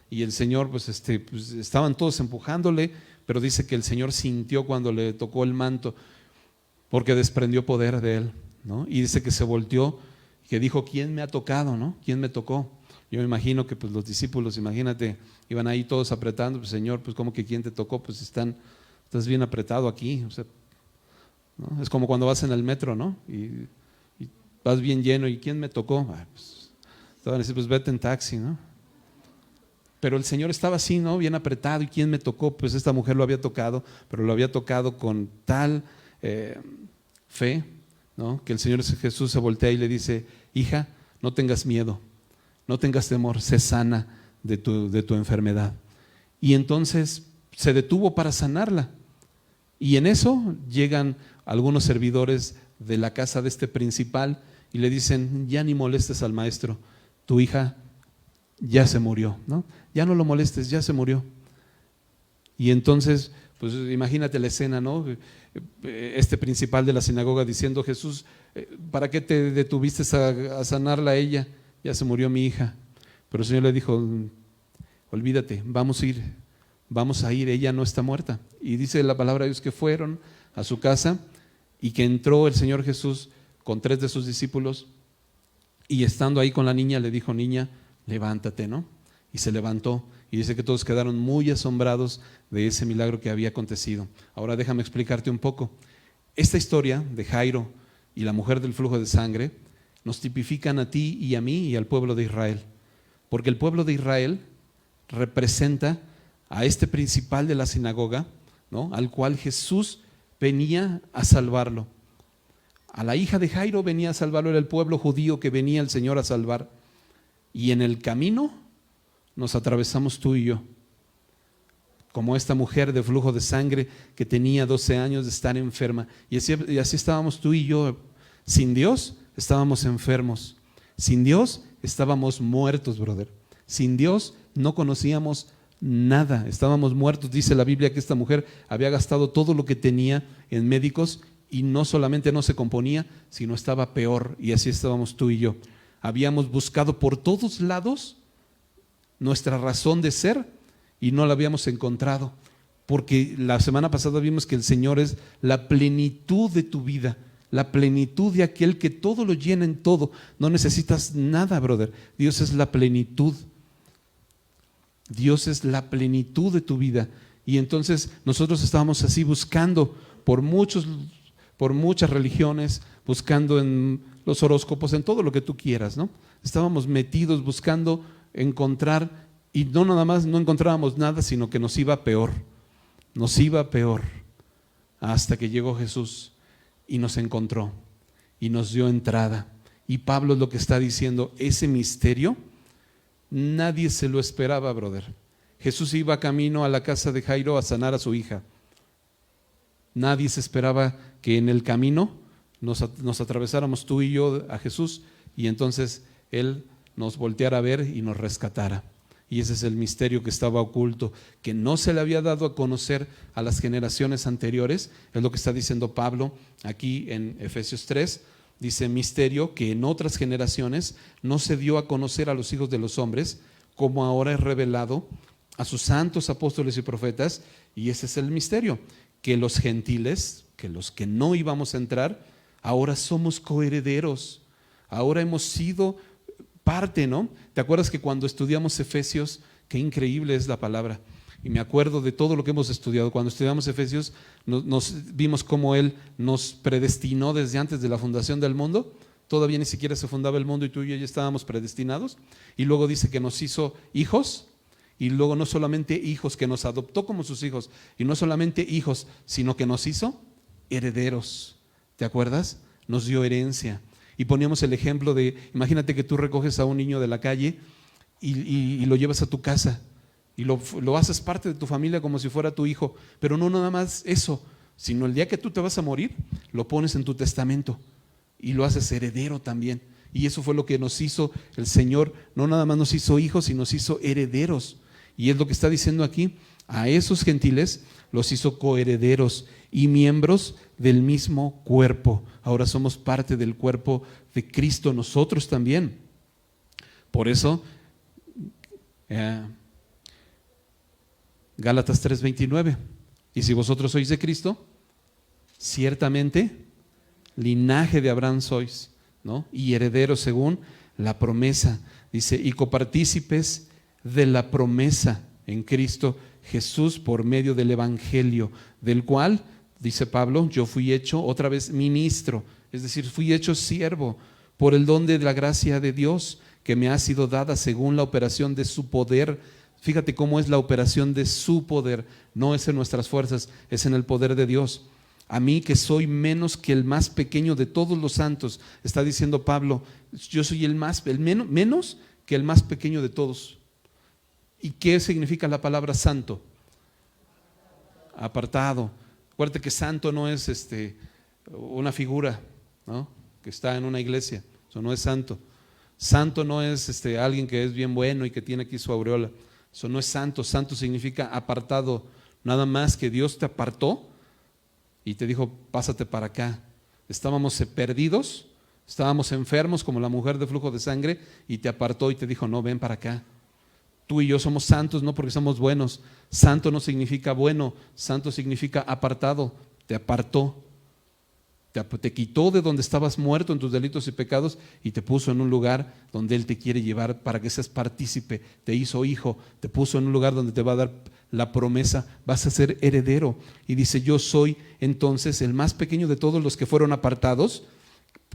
Y el Señor, pues estaban todos empujándole, pero dice que el Señor sintió cuando le tocó el manto, porque desprendió poder de él, ¿no? Y dice que se volteó, que dijo: ¿quién me ha tocado, no? ¿Quién me tocó? Yo me imagino que pues los discípulos, imagínate, iban ahí todos apretando. Pues Señor, pues ¿cómo que quién te tocó? Pues estás bien apretado aquí, o sea, ¿no? Es como cuando vas en el metro, ¿no? Y vas bien lleno, ¿y quién me tocó? Pues te van a decir: pues vete en taxi, ¿no? Pero el Señor estaba así, ¿no? Bien apretado. ¿Y quién me tocó? Pues esta mujer lo había tocado, pero lo había tocado con tal fe, ¿no? Que el Señor Jesús se voltea y le dice: hija, no tengas miedo, no tengas temor, sé sana de tu enfermedad. Y entonces se detuvo para sanarla. Y en eso llegan algunos servidores de la casa de este principal y le dicen: ya ni molestes al maestro, tu hija ya se murió, ¿no? Ya no lo molestes, ya se murió. Y entonces Pues imagínate la escena, ¿no? Este principal de la sinagoga diciendo: Jesús, ¿para qué te detuviste a sanarla a ella? Ya se murió mi hija. Pero el Señor le dijo: olvídate, vamos a ir, ella no está muerta. Y dice la palabra de Dios que fueron a su casa y que entró el Señor Jesús con 3 de sus discípulos, y estando ahí con la niña le dijo: niña, levántate, ¿no? Y se levantó, y dice que todos quedaron muy asombrados de ese milagro que había acontecido. Ahora déjame explicarte un poco. Esta historia de Jairo y la mujer del flujo de sangre nos tipifican a ti y a mí y al pueblo de Israel, porque el pueblo de Israel representa a este principal de la sinagoga, ¿no? Al cual Jesús venía a salvarlo. A la hija de Jairo venía a salvarlo, era el pueblo judío que venía el Señor a salvar. Y en el camino nos atravesamos tú y yo, como esta mujer de flujo de sangre que tenía 12 años de estar enferma. Y así estábamos tú y yo. Sin Dios estábamos enfermos. Sin Dios estábamos muertos, brother. Sin Dios no conocíamos nada, estábamos muertos. Dice la Biblia que esta mujer había gastado todo lo que tenía en médicos y no solamente no se componía, sino estaba peor. Y así estábamos tú y yo. Habíamos buscado por todos lados nuestra razón de ser y no la habíamos encontrado, porque la semana pasada vimos que el Señor es la plenitud de tu vida, la plenitud de aquel que todo lo llena en todo. No necesitas nada, brother. Dios es la plenitud. Dios es la plenitud de tu vida. Y entonces nosotros estábamos así buscando por muchas religiones, buscando en los horóscopos, en todo lo que tú quieras, ¿no? Estábamos metidos buscando encontrar, y no nada más no encontrábamos nada, sino que nos iba peor, hasta que llegó Jesús y nos encontró y nos dio entrada. Y Pablo es lo que está diciendo, ese misterio nadie se lo esperaba, brother. Jesús iba camino a la casa de Jairo a sanar a su hija. Nadie se esperaba que en el camino nos atravesáramos tú y yo a Jesús, y entonces Él nos volteara a ver y nos rescatara. Y ese es el misterio que estaba oculto, que no se le había dado a conocer a las generaciones anteriores. Es lo que está diciendo Pablo aquí en Efesios 3. Dice: misterio que en otras generaciones no se dio a conocer a los hijos de los hombres, como ahora es revelado a sus santos apóstoles y profetas. Y ese es el misterio, que los gentiles, que los que no íbamos a entrar, ahora somos coherederos. Ahora hemos sido parte, ¿no? ¿Te acuerdas que cuando estudiamos Efesios, qué increíble es la palabra? Y me acuerdo de todo lo que hemos estudiado. Cuando estudiamos Efesios, nos vimos cómo Él nos predestinó desde antes de la fundación del mundo. Todavía ni siquiera se fundaba el mundo y tú y yo ya estábamos predestinados. Y luego dice que nos hizo hijos, y luego no solamente hijos, que nos adoptó como sus hijos, y no solamente hijos, sino que nos hizo herederos. ¿Te acuerdas? Nos dio herencia. Y poníamos el ejemplo de, imagínate que tú recoges a un niño de la calle y lo llevas a tu casa y lo haces parte de tu familia como si fuera tu hijo, pero no nada más eso, sino el día que tú te vas a morir, lo pones en tu testamento y lo haces heredero también. Y eso fue lo que nos hizo el Señor. No nada más nos hizo hijos, sino nos hizo herederos. Y es lo que está diciendo aquí: a esos gentiles los hizo coherederos y miembros del mismo cuerpo. Ahora somos parte del cuerpo de Cristo nosotros también. Por eso Gálatas 3:29: y si vosotros sois de Cristo, ciertamente linaje de Abraham sois, ¿no? Y herederos según la promesa. Dice: y copartícipes de la promesa en Cristo Jesús por medio del evangelio, del cual, dice Pablo, yo fui hecho otra vez ministro, es decir, fui hecho siervo por el don de la gracia de Dios que me ha sido dada según la operación de su poder. Fíjate cómo es la operación de su poder, no es en nuestras fuerzas, es en el poder de Dios. A mí, que soy menos que el más pequeño de todos los santos, está diciendo Pablo, yo soy menos que el más pequeño de todos. ¿Y qué significa la palabra santo? Apartado. Acuérdate que santo no es una figura, ¿no?, que está en una iglesia. Eso no es santo. Santo no es alguien que es bien bueno y que tiene aquí su aureola. Eso no es santo. Santo significa apartado. nada más que Dios te apartó y te dijo, pásate para acá. Estábamos perdidos, estábamos enfermos como la mujer de flujo de sangre y te apartó y te dijo, no, ven para acá. Tú y yo somos santos no porque somos buenos. Santo no significa bueno, santo significa apartado. Te apartó, te quitó de donde estabas muerto en tus delitos y pecados y te puso en un lugar donde Él te quiere llevar para que seas partícipe. Te hizo hijo, te puso en un lugar donde te va a dar la promesa, vas a ser heredero. Y dice, yo soy entonces el más pequeño de todos los que fueron apartados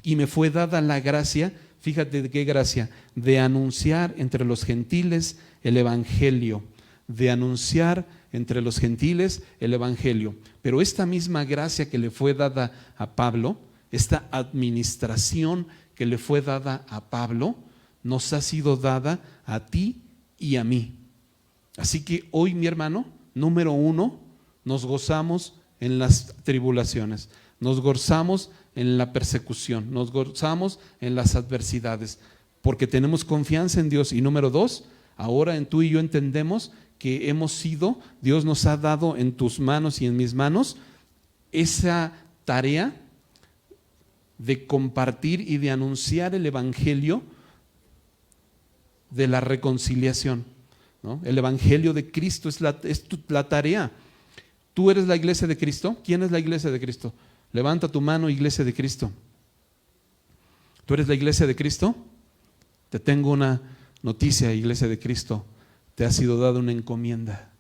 y me fue dada la gracia, fíjate de qué gracia, de anunciar entre los gentiles el evangelio, de anunciar entre los gentiles el evangelio. Pero esta misma gracia que le fue dada a Pablo, esta administración que le fue dada a Pablo, nos ha sido dada a ti y a mí. Así que hoy, mi hermano, número 1, nos gozamos en las tribulaciones, nos gozamos en la persecución, nos gozamos en las adversidades, porque tenemos confianza en Dios. Y número 2, ahora en tú y yo entendemos que hemos sido, Dios nos ha dado en tus manos y en mis manos esa tarea de compartir y de anunciar el evangelio de la reconciliación, ¿no? El evangelio de Cristo es la tarea. ¿Tú eres la iglesia de Cristo? ¿Quién es la iglesia de Cristo? Levanta tu mano, iglesia de Cristo. ¿Tú eres la iglesia de Cristo? Te tengo una noticia, iglesia de Cristo. Te ha sido dada una encomienda.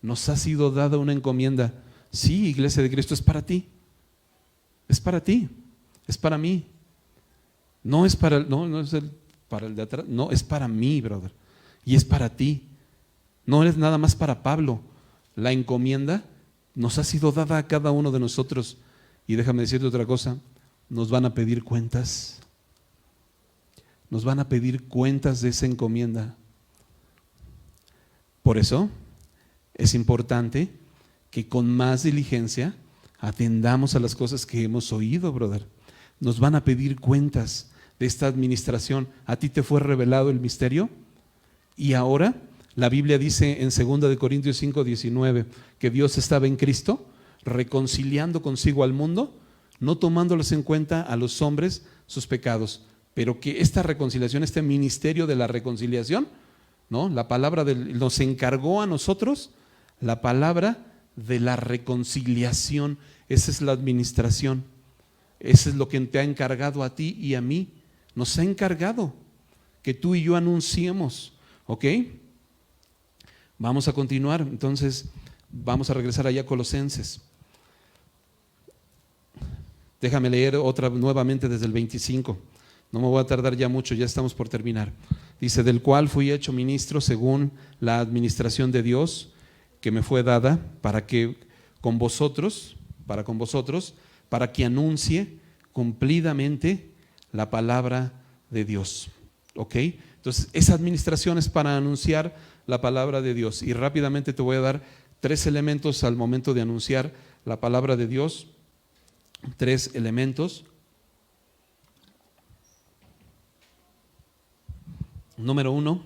Nos ha sido dada una encomienda. Sí, iglesia de Cristo, es para ti. Es para ti. Es para mí. No es para el de atrás. No, es para mí, brother. Y es para ti. No eres nada más para Pablo. La encomienda nos ha sido dada a cada uno de nosotros. Y déjame decirte otra cosa. Nos van a pedir cuentas. Nos van a pedir cuentas de esa encomienda. Por eso es importante que con más diligencia atendamos a las cosas que hemos oído, brother. Nos van a pedir cuentas de esta administración. ¿A ti te fue revelado el misterio? Y ahora la Biblia dice en 2 Corintios 5:19 que Dios estaba en Cristo reconciliando consigo al mundo, no tomándoles en cuenta a los hombres sus pecados, pero que esta reconciliación, este ministerio de la reconciliación, ¿no? La palabra nos encargó a nosotros la palabra de la reconciliación. Esa es la administración. Eso es lo que te ha encargado a ti y a mí. Nos ha encargado que tú y yo anunciemos. ¿Ok? Vamos a continuar. Entonces, vamos a regresar allá a Colosenses. Déjame leer otra nuevamente desde el 25. No me voy a tardar ya mucho, ya estamos por terminar. Dice, del cual fui hecho ministro según la administración de Dios que me fue dada para con vosotros, para que anuncie cumplidamente la palabra de Dios. ¿Ok? Entonces, esa administración es para anunciar la palabra de Dios. Y rápidamente te voy a dar 3 elementos al momento de anunciar la palabra de Dios. 3 elementos. Número 1,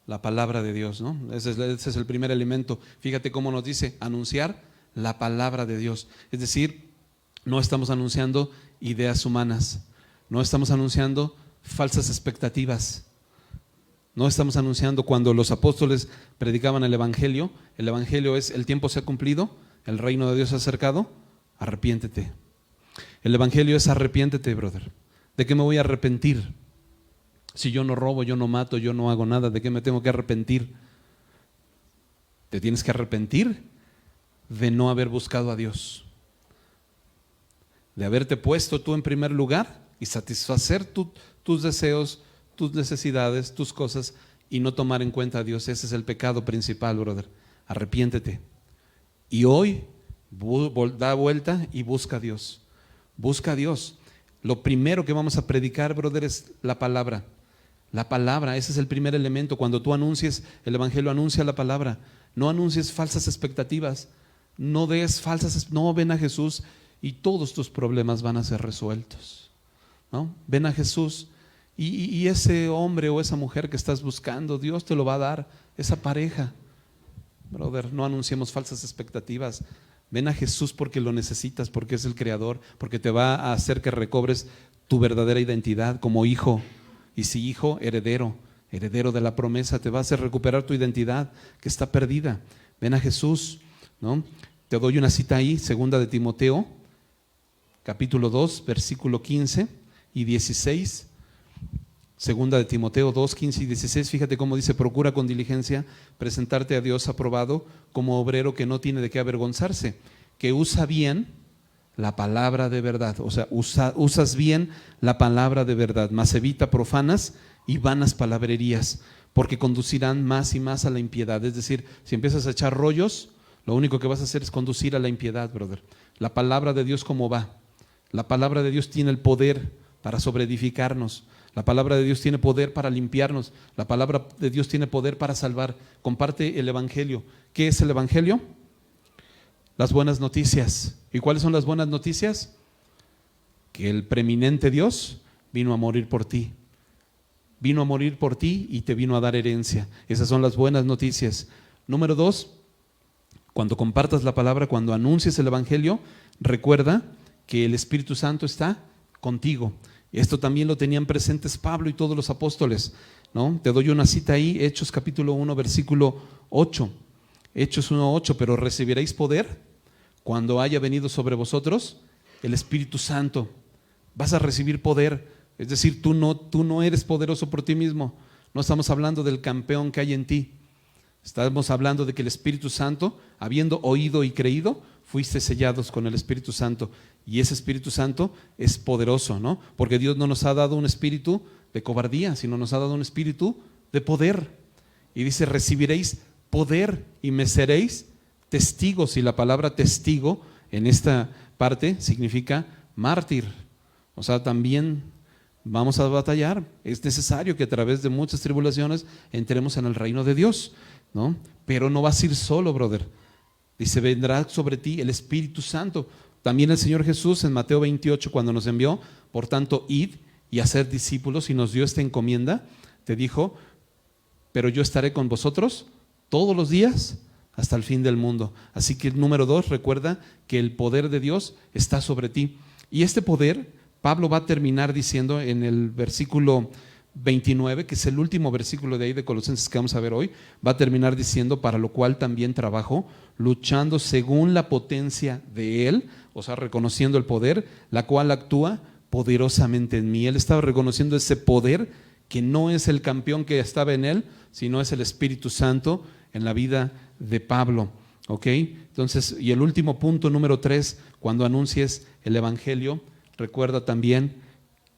la palabra de Dios, ¿no? Ese es el primer elemento. Fíjate cómo nos dice, anunciar la palabra de Dios. Es decir, no estamos anunciando ideas humanas, no estamos anunciando falsas expectativas, no estamos anunciando cuando los apóstoles predicaban el evangelio es el tiempo se ha cumplido, el reino de Dios se ha acercado, arrepiéntete. El evangelio es arrepiéntete, brother. ¿De qué me voy a arrepentir? Si yo no robo, yo no mato, yo no hago nada, ¿de qué me tengo que arrepentir? Te tienes que arrepentir de no haber buscado a Dios, de haberte puesto tú en primer lugar y satisfacer tus deseos, tus necesidades, tus cosas y no tomar en cuenta a Dios. Ese es el pecado principal, brother. Arrepiéntete. Y hoy da vuelta y busca a Dios. Busca a Dios. Lo primero que vamos a predicar, brother, es la palabra. La palabra, ese es el primer elemento. Cuando tú anuncies el evangelio, anuncia la palabra. No anuncies falsas expectativas. No ven a Jesús y todos tus problemas van a ser resueltos, ¿no? Ven a Jesús y ese hombre o esa mujer que estás buscando, Dios te lo va a dar, esa pareja. brother, no anunciemos falsas expectativas. Ven a Jesús porque lo necesitas, porque es el Creador, porque te va a hacer que recobres tu verdadera identidad como hijo. Y si hijo, heredero de la promesa, te va a hacer recuperar tu identidad que está perdida. Ven a Jesús, ¿no? Te doy una cita ahí, segunda de Timoteo, capítulo 2, versículo 15 y 16. Segunda de Timoteo 2, 15 y 16, fíjate cómo dice: procura con diligencia presentarte a Dios aprobado como obrero que no tiene de qué avergonzarse, que usa bien la palabra de verdad. O sea, usas bien la palabra de verdad, mas evita profanas y vanas palabrerías, porque conducirán más y más a la impiedad. Es decir, si empiezas a echar rollos, lo único que vas a hacer es conducir a la impiedad, brother. La palabra de Dios, ¿cómo va? La palabra de Dios tiene el poder para sobreedificarnos. La palabra de Dios tiene poder para limpiarnos. La palabra de Dios tiene poder para salvar. Comparte el Evangelio. ¿Qué es el Evangelio? Las buenas noticias. ¿Y cuáles son las buenas noticias? Que el preeminente Dios vino a morir por ti. Vino a morir por ti y te vino a dar herencia. Esas son las buenas noticias. Número 2, cuando compartas la palabra, cuando anuncies el Evangelio, recuerda que el Espíritu Santo está contigo. Esto también lo tenían presentes Pablo y todos los apóstoles, ¿no? Te doy una cita ahí, Hechos capítulo 1, versículo 8. Hechos 1:8, pero recibiréis poder cuando haya venido sobre vosotros el Espíritu Santo. Vas a recibir poder. Es decir, tú no eres poderoso por ti mismo. No estamos hablando del campeón que hay en ti. Estamos hablando de que el Espíritu Santo, habiendo oído y creído, fuiste sellados con el Espíritu Santo. Y ese Espíritu Santo es poderoso, ¿no? Porque Dios no nos ha dado un espíritu de cobardía, sino nos ha dado un espíritu de poder. Y dice: recibiréis poder y me seréis testigos. Y la palabra testigo en esta parte significa mártir. O sea, también vamos a batallar. Es necesario que a través de muchas tribulaciones entremos en el reino de Dios, ¿no? Pero no vas a ir solo, brother. Dice: vendrá sobre ti el Espíritu Santo. También el Señor Jesús en Mateo 28, cuando nos envió, por tanto, id y hacer discípulos, y nos dio esta encomienda, te dijo: pero yo estaré con vosotros todos los días hasta el fin del mundo. Así que número 2, recuerda que el poder de Dios está sobre ti. Y este poder, Pablo va a terminar diciendo en el versículo 29, que es el último versículo de ahí de Colosenses que vamos a ver hoy, va a terminar diciendo: para lo cual también trabajo, luchando según la potencia de Él, o sea, reconociendo el poder, la cual actúa poderosamente en mí. Él estaba reconociendo ese poder que no es el campeón que estaba en él, sino es el Espíritu Santo en la vida de Pablo. ¿Ok? Entonces, y el último punto, número 3, cuando anuncies el Evangelio, recuerda también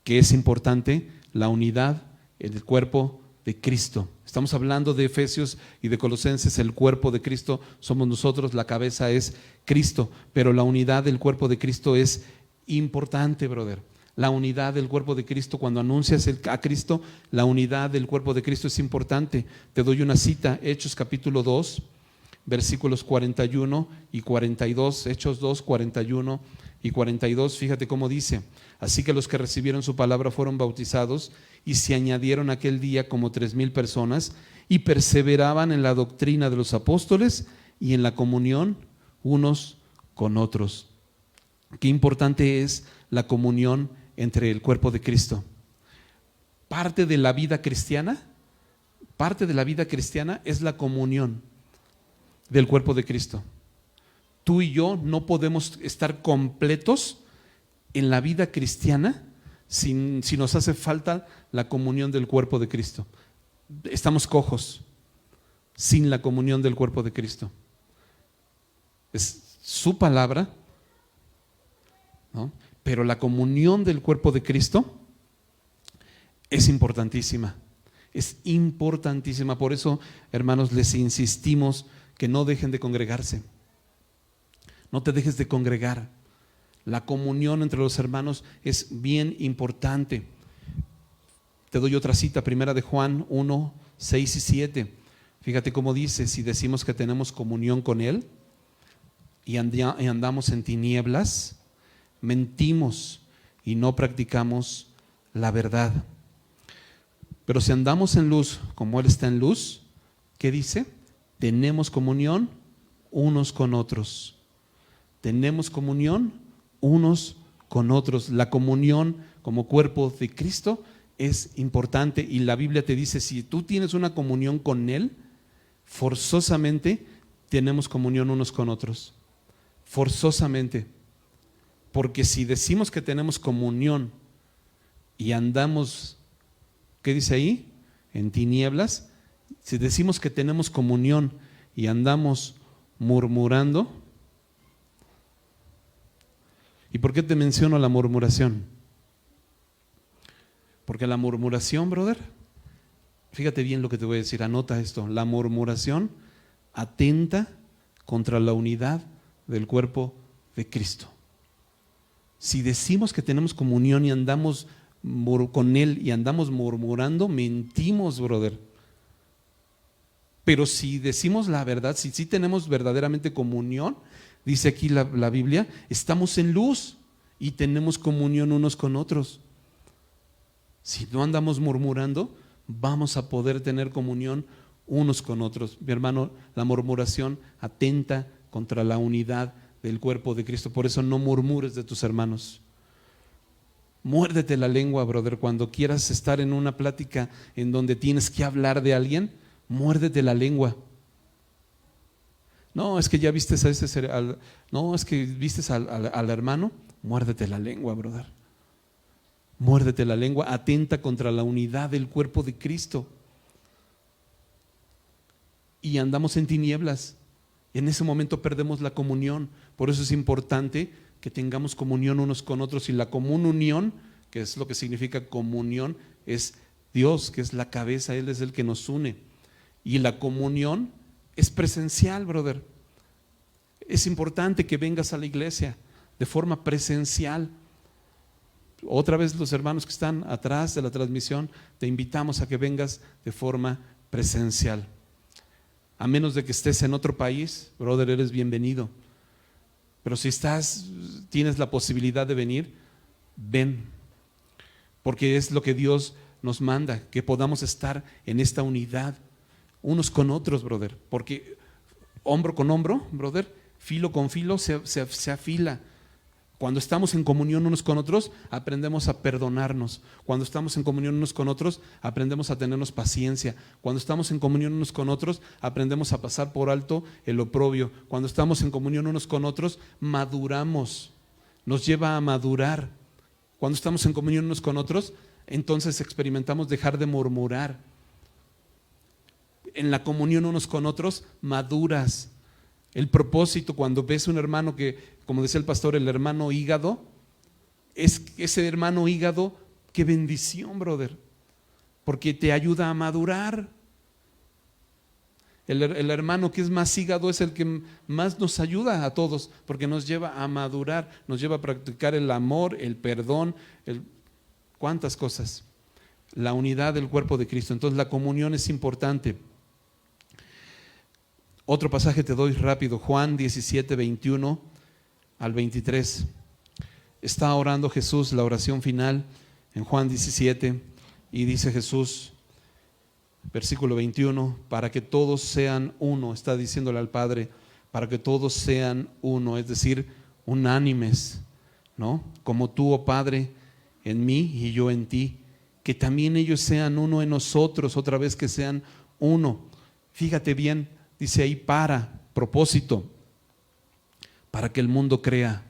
que es importante la unidad en el cuerpo de Cristo. Estamos hablando de Efesios y de Colosenses. El cuerpo de Cristo somos nosotros, la cabeza es Cristo, pero la unidad del cuerpo de Cristo es importante, brother. La unidad del cuerpo de Cristo, cuando anuncias a Cristo, la unidad del cuerpo de Cristo es importante. Te doy una cita, Hechos capítulo 2, versículos 41 y 42, Hechos 2, 41 y 42, fíjate cómo dice: así que los que recibieron su palabra fueron bautizados, y se añadieron aquel día como 3,000 personas, y perseveraban en la doctrina de los apóstoles y en la comunión unos con otros. Qué importante es la comunión entre el cuerpo de Cristo. Parte de la vida cristiana es la comunión del cuerpo de Cristo. Tú y yo no podemos estar completos en la vida cristiana si nos hace falta la comunión del cuerpo de Cristo. Estamos cojos sin la comunión del cuerpo de Cristo. Es su palabra, ¿no? Pero la comunión del cuerpo de Cristo es importantísima. Es importantísima. Por eso, hermanos, les insistimos que no dejen de congregarse. No te dejes de congregar. La comunión entre los hermanos es bien importante. Te doy otra cita, primera de Juan 1, 6 y 7. Fíjate cómo dice: si decimos que tenemos comunión con Él y andamos en tinieblas, mentimos y no practicamos la verdad. Pero si andamos en luz como Él está en luz, ¿qué dice? tenemos comunión unos con otros. Tenemos comunión unos con otros. La comunión como cuerpo de Cristo es importante y la Biblia te dice, si tú tienes una comunión con Él, forzosamente tenemos comunión unos con otros. Forzosamente. Porque si decimos que tenemos comunión y andamos, ¿qué dice ahí? En tinieblas. Si decimos que tenemos comunión y andamos murmurando. ¿Y por qué te menciono la murmuración? Porque la murmuración, brother, fíjate bien lo que te voy a decir, anota esto, la murmuración atenta contra la unidad del cuerpo de Cristo. Si decimos que tenemos comunión y andamos con Él y andamos murmurando, mentimos, brother. Pero si decimos la verdad, si sí tenemos verdaderamente comunión, dice aquí la Biblia, estamos en luz y tenemos comunión unos con otros. Si no andamos murmurando, vamos a poder tener comunión unos con otros. Mi hermano, la murmuración atenta contra la unidad del cuerpo de Cristo. Por eso no murmures de tus hermanos. Muérdete la lengua, brother, cuando quieras estar en una plática en donde tienes que hablar de alguien, muérdete la lengua. No, es que ya vistes a ese, no, es que vistes al hermano, muérdete la lengua, brother. Muérdete la lengua, atenta contra la unidad del cuerpo de Cristo. Y andamos en tinieblas. En ese momento perdemos la comunión. Por eso es importante que tengamos comunión unos con otros. Y la común unión, que es lo que significa comunión, es Dios, que es la cabeza, Él es el que nos une. Y la comunión es presencial, brother. Es importante que vengas a la iglesia de forma presencial. Otra vez los hermanos que están atrás de la transmisión, te invitamos a que vengas de forma presencial. A menos de que estés en otro país, brother, eres bienvenido. Pero si tienes la posibilidad de venir, ven. Porque es lo que Dios nos manda, que podamos estar en esta unidad unos con otros, brother. Porque hombro con hombro, brother, filo con filo se afila. Cuando estamos en comunión unos con otros, aprendemos a perdonarnos. Cuando estamos en comunión unos con otros, aprendemos a tenernos paciencia. Cuando estamos en comunión unos con otros, aprendemos a pasar por alto el oprobio. Cuando estamos en comunión unos con otros, maduramos. Nos lleva a madurar. Cuando estamos en comunión unos con otros, entonces experimentamos dejar de murmurar. En la comunión unos con otros, maduras. El propósito, cuando ves un hermano que, como decía el pastor, el hermano hígado, es ese hermano hígado, qué bendición, brother, porque te ayuda a madurar. El hermano que es más hígado es el que más nos ayuda a todos, porque nos lleva a madurar, nos lleva a practicar el amor, el perdón, cuántas cosas. La unidad del cuerpo de Cristo. Entonces la comunión es importante. Otro pasaje te doy rápido, Juan 17, 21 al 23. Está orando Jesús la oración final en Juan 17 y dice Jesús, versículo 21, para que todos sean uno, está diciéndole al Padre, para que todos sean uno, es decir, unánimes, ¿no? Como tú, oh Padre, en mí y yo en ti, que también ellos sean uno en nosotros, otra vez que sean uno. Fíjate bien. Dice ahí propósito, para que el mundo crea.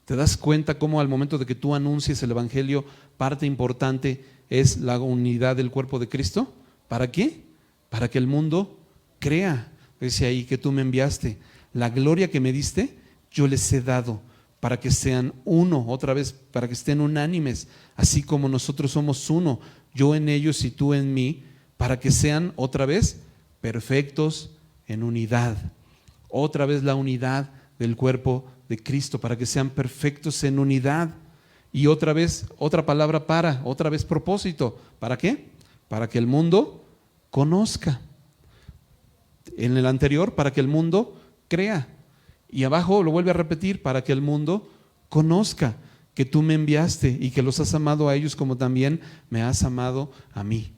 ¿Te das cuenta cómo al momento de que tú anuncies el evangelio, parte importante es la unidad del cuerpo de Cristo? ¿Para qué? Para que el mundo crea. Dice ahí que tú me enviaste. La gloria que me diste, yo les he dado, para que sean uno, otra vez, para que estén unánimes, así como nosotros somos uno, yo en ellos y tú en mí, para que sean otra vez perfectos en unidad. Otra vez la unidad del cuerpo de Cristo, para que sean perfectos en unidad. Y otra vez, otra palabra otra vez propósito. ¿Para qué? Para que el mundo conozca. En el anterior, para que el mundo crea. Y abajo lo vuelve a repetir, para que el mundo conozca que tú me enviaste y que los has amado a ellos como también me has amado a mí.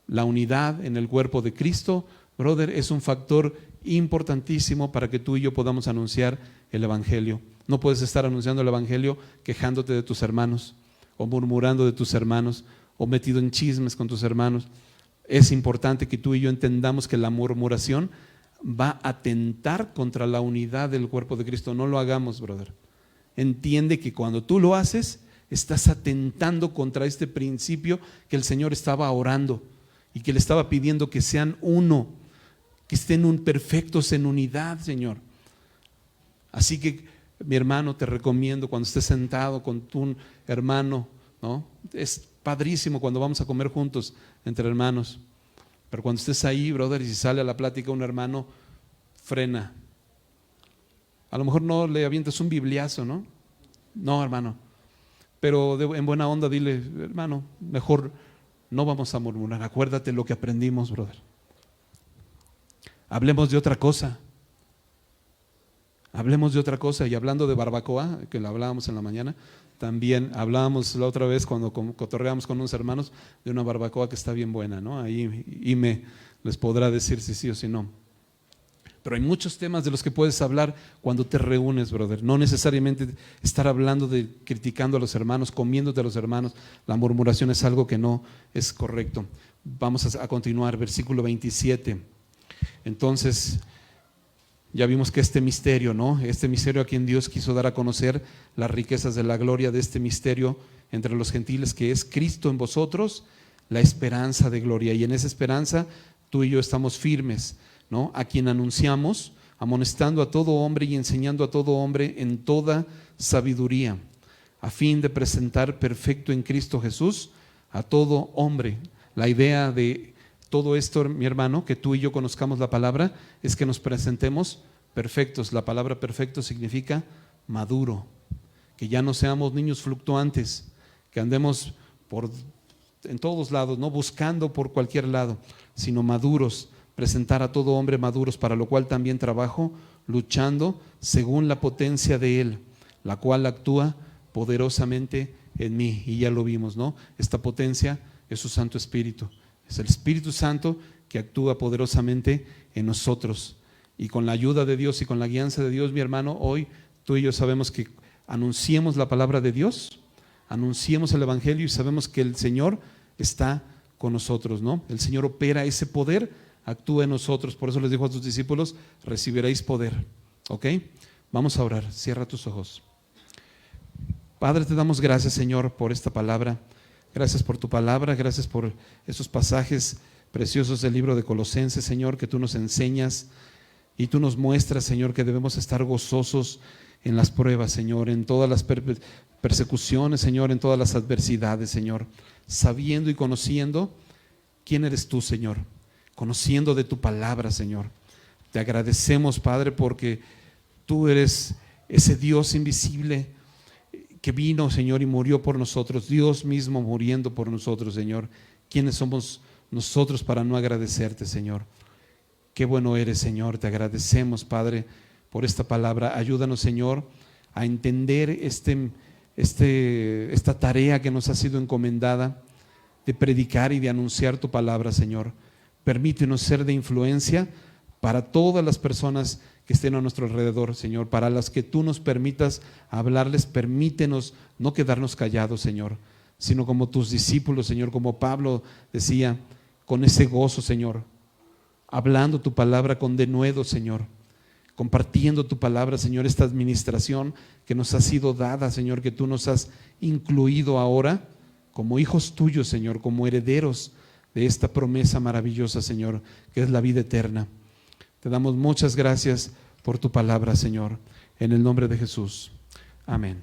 La unidad en el cuerpo de Cristo brother, es un factor importantísimo para que tú y yo podamos anunciar el Evangelio. No puedes estar anunciando el Evangelio quejándote de tus hermanos, o murmurando de tus hermanos, o metido en chismes con tus hermanos. Es importante que tú y yo entendamos que la murmuración va a atentar contra la unidad del cuerpo de Cristo. No lo hagamos, brother. Entiende que cuando tú lo haces, estás atentando contra este principio que el Señor estaba orando y que le estaba pidiendo que sean uno, que estén perfectos en unidad, Señor. Así que, mi hermano, te recomiendo cuando estés sentado con tu hermano, ¿no? Es padrísimo cuando vamos a comer juntos entre hermanos, pero cuando estés ahí, brother, y si sale a la plática un hermano, frena. A lo mejor no le avientes un bibliazo, ¿no? No, hermano, pero en buena onda dile, hermano, mejor no vamos a murmurar. Acuérdate lo que aprendimos, brother. Hablemos de otra cosa. Hablemos de otra cosa. Y hablando de barbacoa, que lo hablábamos en la mañana, también hablábamos la otra vez cuando cotorreamos con unos hermanos de una barbacoa que está bien buena, ¿no? Ahí les podrá decir si sí o si no. Pero hay muchos temas de los que puedes hablar cuando te reúnes, brother. No necesariamente estar hablando criticando a los hermanos, comiéndote a los hermanos. La murmuración es algo que no es correcto. Vamos a continuar, versículo 27. Entonces, ya vimos que este misterio, ¿no? Este misterio a quien Dios quiso dar a conocer las riquezas de la gloria de este misterio entre los gentiles, que es Cristo en vosotros, la esperanza de gloria. Y en esa esperanza tú y yo estamos firmes, ¿no? A quien anunciamos, amonestando a todo hombre y enseñando a todo hombre en toda sabiduría, a fin de presentar perfecto en Cristo Jesús a todo hombre. La idea de todo esto, mi hermano, que tú y yo conozcamos la palabra, es que nos presentemos perfectos. La palabra perfecto significa maduro, que ya no seamos niños fluctuantes, que andemos en todos lados, no buscando por cualquier lado, sino maduros, presentar a todo hombre maduros, para lo cual también trabajo, luchando según la potencia de Él, la cual actúa poderosamente en mí. Y ya lo vimos, ¿no? Esta potencia es su Santo Espíritu. Es el Espíritu Santo que actúa poderosamente en nosotros. Y con la ayuda de Dios y con la guianza de Dios, mi hermano, hoy tú y yo sabemos que anunciemos la palabra de Dios, anunciemos el Evangelio y sabemos que el Señor está con nosotros, ¿no? El Señor opera ese poder, actúa en nosotros. Por eso les dijo a sus discípulos, recibiréis poder. ¿Ok? Vamos a orar. Cierra tus ojos. Padre, te damos gracias, Señor, por esta palabra. Gracias por tu palabra, gracias por esos pasajes preciosos del libro de Colosenses, Señor, que tú nos enseñas y tú nos muestras, Señor, que debemos estar gozosos en las pruebas, Señor, en todas las persecuciones, Señor, en todas las adversidades, Señor, sabiendo y conociendo quién eres tú, Señor, conociendo de tu palabra, Señor. Te agradecemos, Padre, porque tú eres ese Dios invisible que vino, Señor, y murió por nosotros, Dios mismo muriendo por nosotros, Señor. ¿Quiénes somos nosotros para no agradecerte, Señor? Qué bueno eres, Señor. Te agradecemos, Padre, por esta palabra. Ayúdanos, Señor, a entender esta tarea que nos ha sido encomendada de predicar y de anunciar tu palabra, Señor. Permítenos ser de influencia para todas las personas que estén a nuestro alrededor, Señor, para las que tú nos permitas hablarles. Permítenos no quedarnos callados, Señor, sino como tus discípulos, Señor, como Pablo decía, con ese gozo, Señor, hablando tu palabra con denuedo, Señor, compartiendo tu palabra, Señor, esta administración que nos ha sido dada, Señor, que tú nos has incluido ahora como hijos tuyos, Señor, como herederos de esta promesa maravillosa, Señor, que es la vida eterna. Te damos muchas gracias por tu palabra, Señor, en el nombre de Jesús. Amén.